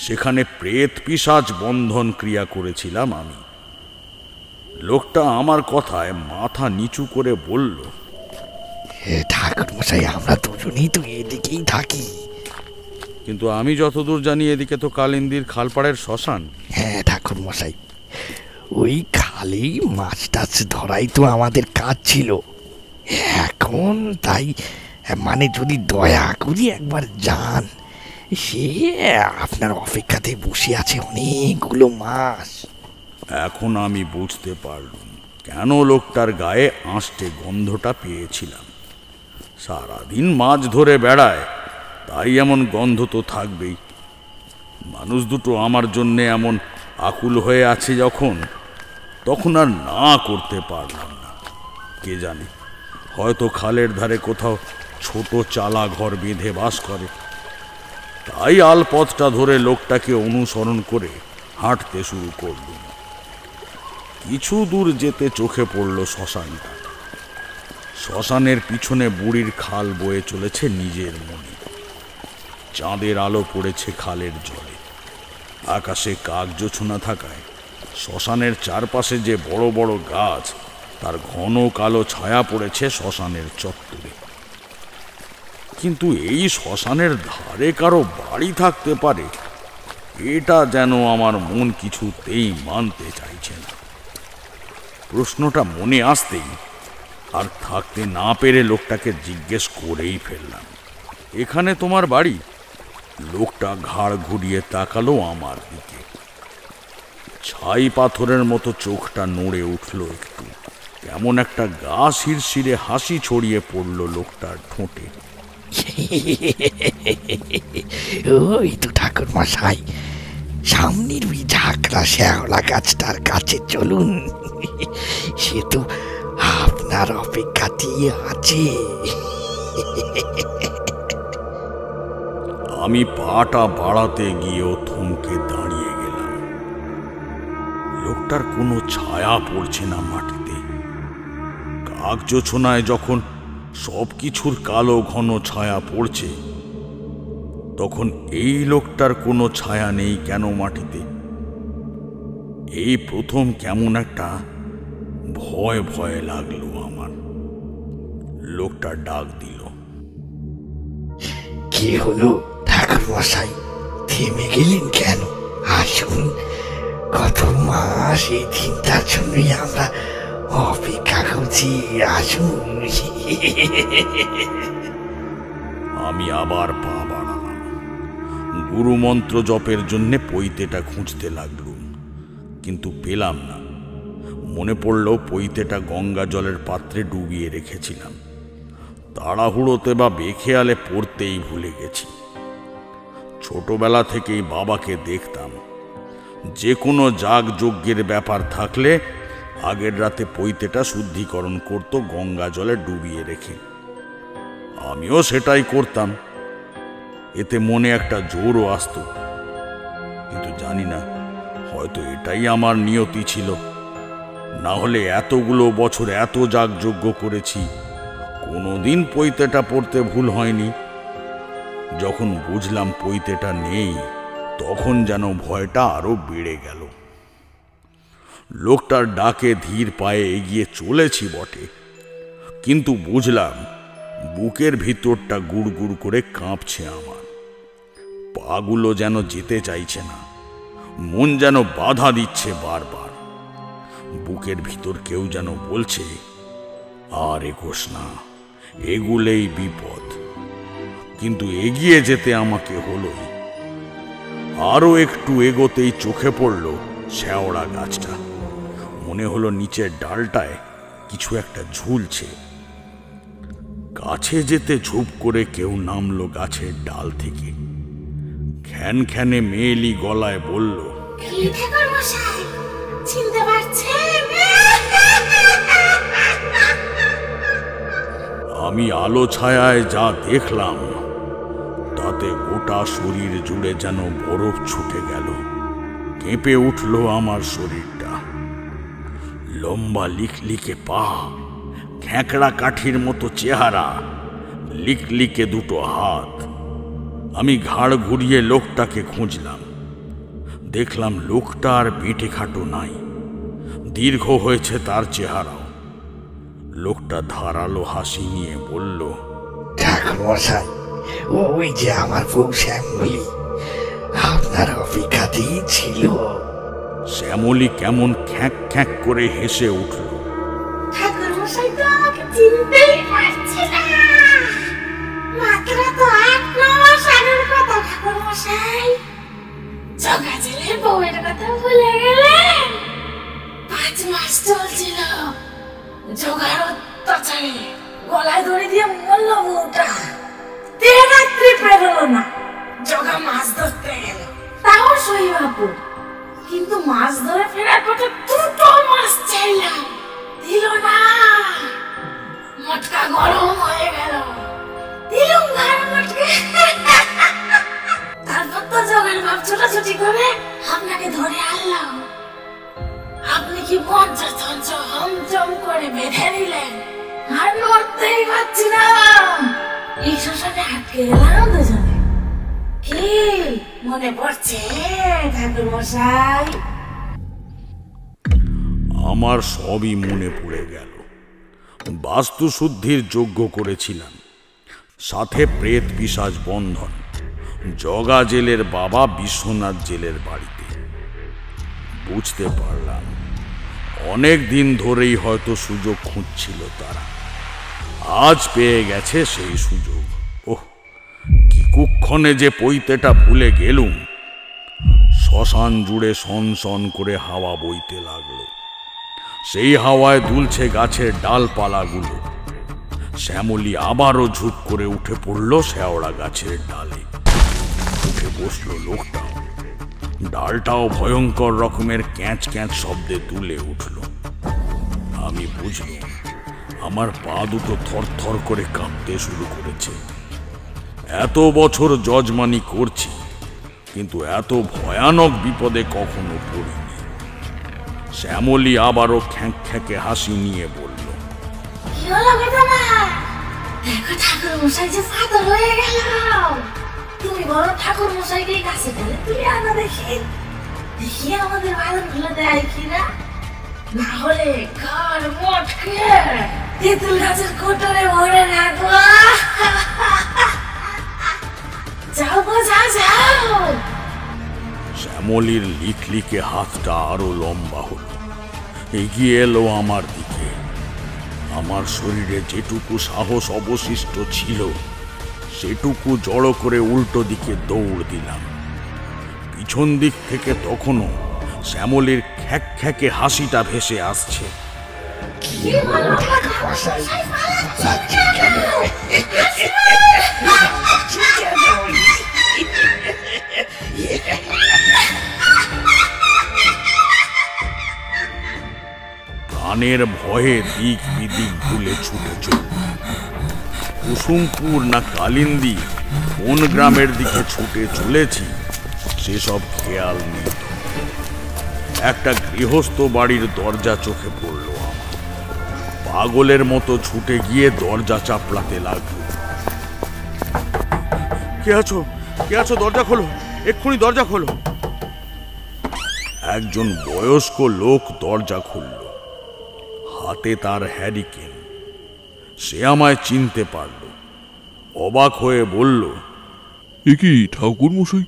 সেখানে প্রেত পিশাচ বন্ধন ক্রিয়া করেছিলাম আমি। লোকটা আমার কথায় মাথা নিচু করে বলল, ঠাকুর মশাই, আমরা দুজনেই তো এদিকেই থাকি। কিন্তু আমি যতদূর জানি এদিকে তো কালিন্দির খালপাড়ের শ্মশান। হ্যাঁ ঠাকুর মশাই, ওই খালেই মাছ টাছ ধরাই তো আমাদের কাজ ছিল এখন। তাই মানে যদি দয়া করি একবার যান, সে আপনার অপেক্ষাতে বসে আছে অনেকগুলো মাছ। এখন আমি বুঝতে পারলুম কেন লোকটার গায়ে আঁশটে গন্ধটা পেয়েছিলাম। সারাদিন মাছ ধরে বেড়ায়, তাই এমন গন্ধ তো থাকবেই। মানুষ দুটো আমার জন্যে এমন আকুল হয়ে আছে যখন, তখন আর না করতে পারলাম না। কে জানে, হয়তো খালের ধারে কোথাও ছোট চালা ঘর বেঁধে বাস করে। তাই আলপথটা ধরে লোকটাকে অনুসরণ করে হাঁটতে শুরু করলুম। কিছু দূর যেতে চোখে পড়ল শ্মশানটা। শ্মশানের পিছনে বুড়ির খাল বয়ে চলেছে নিজের মনে। চাঁদের আলো পড়েছে খালের জলে। আকাশে কাকজোছনা থাকায় শ্মশানের চারপাশে যে বড় বড় গাছ, তার ঘন কালো ছায়া পড়েছে শ্মশানের চত্বরে। কিন্তু এই শ্মশানের ধারে কারো বাড়ি থাকতে পারে, এটা যেন আমার মন কিছুতেই মানতে চাইছে না। প্রশ্নটা মনে আসতেই আর থাকতে না পেরে লোকটাকে জিজ্ঞেস করেই ফেললাম, এখানে তোমার বাড়ি? লোকটা ঘাড় ঘুরিয়ে তাকালো আমার দিকে। ছাই পাথরের মতো চোখটা নড়ে উঠল একটু। কেমন একটা গা শিরশিরে হাসি ছড়িয়ে পড়ল লোকটার ঠোঁটে। ওই তো ঠাকুর মশাই, সামনের ওই ঝাঁকড়া শ্যাওলা গাছটার কাছে চলুন, সে তো আপনার অপেক্ষাতেই আছে। আমি পাটা বাড়াতে গিয়েও থমকে দাঁড়িয়ে গেলাম। লোকটার কোনো ছায়া পড়ছে না মাটিতে। কাকজোছনায় যখন সবকিছুর কালো ঘন ছায়া পড়ছে, তখন এই লোকটার কোনো ছায়া নেই কেন মাটিতে? এই প্রথম কেমন একটা ভয় ভয় লাগলো আমার। লোকটা ডাক দিল, কি হলো ঠাকুর মশাই, থেমে গেলেন কেন? আসুন, কত মাস এই দিনটার জন্যই আমরা অপেক্ষা করছি, আসুন। আমি আবার পা বাড়ালাম। গুরুমন্ত্র জপের জন্য পৈতেটা খুঁজতে লাগলুম, কিন্তু পেলাম না। মনে পড়ল পৈতেটা গঙ্গা জলের পাত্রে ডুবিয়ে রেখেছিলাম। তাড়াহুড়োতে বা বেখেয়ালে পড়তেই ভুলে গেছি। ছোটবেলা থেকেই বাবাকে দেখতাম, যে কোনো যাগযজ্ঞের ব্যাপার থাকলে আগের রাতে পৈতেটা শুদ্ধিকরণ করত গঙ্গা জলে ডুবিয়ে রেখে। আমিও সেটাই করতাম, এতে মনে একটা জোরও আসতো। কিন্তু জানি না, হয়তো এটাই আমার নিয়তি ছিল। না হলে এতগুলো বছর এত যাগযজ্ঞ করেছি, কোনোদিন পৈতেটা পড়তে ভুল হয়নি। যখন বুঝলাম পৈতেটা নেই তখন যেন ভয়টা আরো বেড়ে গেল। লোকটার ডাকে ধীর পায়ে এগিয়ে চলেছি বটে, কিন্তু বুঝলাম বুকের ভিতরটা গুড়গুড় করে কাঁপছে আমার। পাগুলো যেন যেতে চাইছে না, মন যেন বাধা দিচ্ছে বারবার। বুকের ভিতর কেউ যেন বলছে, আর এগোস না, এগুলেই বিপদ। কিন্তু এগিয়ে যেতে আমাকে হলোই। আরো একটু এগোতেই চোখে পড়ল শেওড়া গাছটা। মনে হলো নিচের ডালটায় কিছু একটা ঝুলছে। কাছে যেতে ঝুপ করে কেউ নামলো গাছের ডাল থেকে। খ্যান খ্যানে মেয়েলি গলায় বলল, চিনতে পারছেন? আমি আলো ছায়ায় যা দেখলাম তাতে গোটা শরীর জুড়ে যেন বরফ ছুটে গেল। কেঁপে উঠল আমার শরীরটা। লম্বা লিকলিকে পা, খ্যাঁকড়া কাঠির মতো চেহারা, লিকলিকে দুটো হাত। আমি ঘাড় ঘুরিয়ে লোকটাকে খুঁজলাম। দেখলাম লোকটা আর বেঁটে খাটো নাই, দীর্ঘ হয়েছে তার চেহারাও। লোকটা ধারালো হাসি নিয়ে বলল, ঠাকুরমশাই, ওই যে আমার বউ শ্যামলী, আপনার অপেক্ষাতেই ছিল। শ্যামলী কেমন খ্যাঁক খ্যাঁক করে হেসে উঠল। ঠাকুরমশাই তো আমাকে চিনতেই পারছে না। মাত্র তো 8-9 মাস আগের কথা ঠাকুরমশাই। জগা জেলের বউয়ের কথা ভুলে গেলেন? 5 মাস চলছিল জগার অত্যাচারে। গলায় দড়ি দিয়ে মরল বউটা। 3 রাত্রি পেরোলো না, জগা মাছ ধরতে গেল, তাও সহিবাবু। কিন্তু মাছ ধরে ফেরার পথে 2টো মাছ চাইলাম, দিল না। মটকা গরম হয়ে গেল, দিলুম ঘাড় মটকে। তারপর তো জগের বাপ ছোটাছুটি করে আপনাকে ধরে আনলাম। আপনি কি পঞ্চতন্ত্র হমচম করে বেঁধে দিলেন, আর নড়তেই পারছি না। এই শ্মশানে আটকে গেলাম দুজনে। কি মনে পড়ছে ঠাকুর মশাই? আমার সবই মনে পড়ে গেল। বাস্তু শুদ্ধির যজ্ঞ করেছিলাম, সাথে প্রেত পিশাচ বন্ধন, জগা জেলের বাবা বিশ্বনাথ জেলের বাড়িতে। বুঝতে পারলাম অনেক দিন ধরেই হয়তো সুযোগ খুঁজছিল তারা। আজ পেয়ে গেছে সেই সুযোগ। ওহ, কি কুক্ষণে যে পৈতেটা ভুলে গেলুম। শ্মশান জুড়ে সন সন করে হাওয়া বইতে লাগলো। সেই হাওয়ায় দুলছে গাছের ডালপালাগুলো। শ্যামলী আবারও ঝুপ করে উঠে পড়ল শেওড়া গাছের ডালে। উঠে বসল লোকটাও। ডালটাও ভয়ঙ্কর রকমের ক্যাঁচ ক্যাঁচ শব্দে দুলে উঠল। আমি বুঝলাম আমার পা দুটো থরথর করে কাঁপতে শুরু করেছে। এত বছর যজমানি করছি, কিন্তু এত ভয়ানক বিপদে কখনো পড়িনি। শ্যামলী আবারও খ্যাঁক খ্যাঁকে হাসি নিয়ে বলল, কি হলো বেদনা? দেখো ঠাকুর মশাই যে পাগল হয়ে গেল। তুমি বলো ঠাকুর মশাইকে কাছে গেলে তুই আনা দেখি, দেখি আমাদের বাদনগুলো দেয় কিনা। না হলে ঘর মটকে তেঁতুল গাছের কোটরে ভরে রাখবো। যাও গো, যাও যাও। শ্যামলীর লিকলিকে হাতটা আরো লম্বা হলো, এগিয়ে এলো আমার দিকে। আমার শরীরে যেটুকু সাহস অবশিষ্ট ছিল সেটুকু জড়ো করে উল্টো দিকে দৌড় দিলাম। পিছন দিক থেকে তখনও শ্যামলীর খ্যাক খ্যাকে হাসিটা ভেসে আসছে। প্রাণের ভয়ে দিক বিদিক ভুলে ছুটে চল। কুসুমপুর না কালিন্দী কোন গ্রামের দিকে ছুটে চলেছি সেসব খেয়াল নেই। একটা গৃহস্থ বাড়ির দরজা চোখে পড়ল আমার। পাগলের মতো ছুটে গিয়ে দরজা চাপড়াতে লাগলো। কে আছো? কে আছো? দরজা খোলো, এক্ষুনি দরজা খোলো। একজন বয়স্ক লোক দরজা খুলল, হাতে তার হ্যারিকেন। সে আমায় চিনতে পারল, অবাক হয়ে বলল, এ কি ঠাকুর মশাই,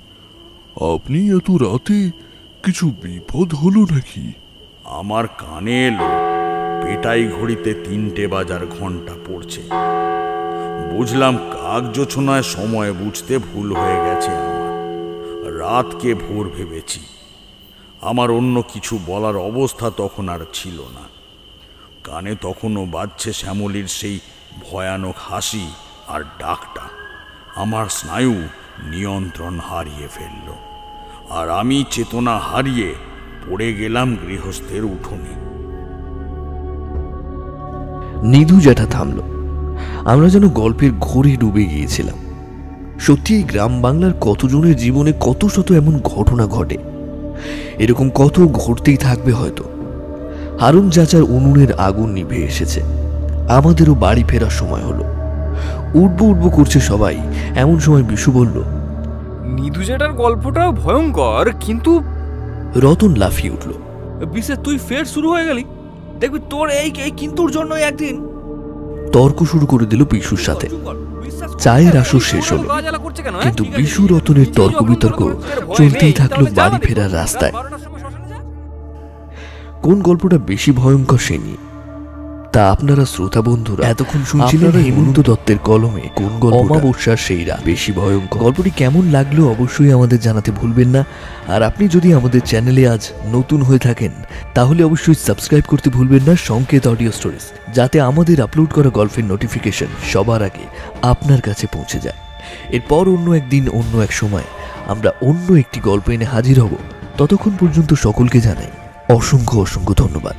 আপনি এত রাতে? কিছু বিপদ হলো নাকি? আমার কানে এলো পেটাই ঘড়িতে 3টে বাজার ঘন্টা পড়ছে। বুঝলাম কাকজোছনায় সময় বুঝতে ভুল হয়ে গেছে আমার। রাতকে ভোর ভেবেছি। আমার অন্য কিছু বলার অবস্থা তখন আর ছিল না। কানে তখনও বাজছে শ্যামলীর সেই ভয়ানক হাসি আর ডাকটা। আমার স্নায়ু নিয়ন্ত্রণ হারিয়ে ফেলল, আর আমি চেতনা হারিয়ে পড়ে গেলাম গৃহস্থের উঠোনে। নিধু জ্যাঠা থামল। আমরা যেন গল্পের ঘোরে ডুবে গিয়েছিলাম। সত্যি এই গ্রাম বাংলার কতজনের জীবনে কত শত এমন ঘটনা ঘটে, এরকম কত ঘটতেই থাকবে হয়তো। হারুন চাচার উনুনের আগুন নিভে এসেছে। আমাদেরও বাড়ি ফেরার সময় হলো। উঠবো উঠবো করছে সবাই, এমন সময় বিশু বলল, নিধু জেঠার গল্পটা ভয়ঙ্কর, কিন্তু রতন লাফিয়ে উঠল। বিশে তুই ফের শুরু হয়ে গেলি, দেখবি তোর এই কিন্তুর জন্য একদিন। তর্ক শুরু করে দিল বিশুর সাথে। চায়ের আসর শেষ হলো, কিন্তু বিশু রতনের তর্ক বিতর্ক চলতেই থাকলো বাড়ি ফেরার রাস্তায়। কোন গল্পটা বেশি ভয়ঙ্কর সে নিয়ে তা আপনারা শ্রোতা বন্ধুরা এতক্ষণ শুনছিলেন হেমন্ত দত্তের কলমে কোন গল্প অমাবস্যার সেই রাত বেশি ভয়ঙ্কর। গল্পটি কেমন লাগলো অবশ্যই আমাদের জানাতে ভুলবেন না। আর আপনি যদি আমাদের চ্যানেলে আজ নতুন হয়ে থাকেন তাহলে অবশ্যই সাবস্ক্রাইব করতে ভুলবেন না সংকেত অডিও স্টোরিজ, যাতে আমাদের আপলোড করা গল্পের নোটিফিকেশন সবার আগে আপনার কাছে পৌঁছে যায়। এরপর অন্য একদিন অন্য এক সময় আমরা অন্য একটি গল্প এনে হাজির হব। ততক্ষণ পর্যন্ত সকলকে জানাই অসংখ্য অসংখ্য ধন্যবাদ।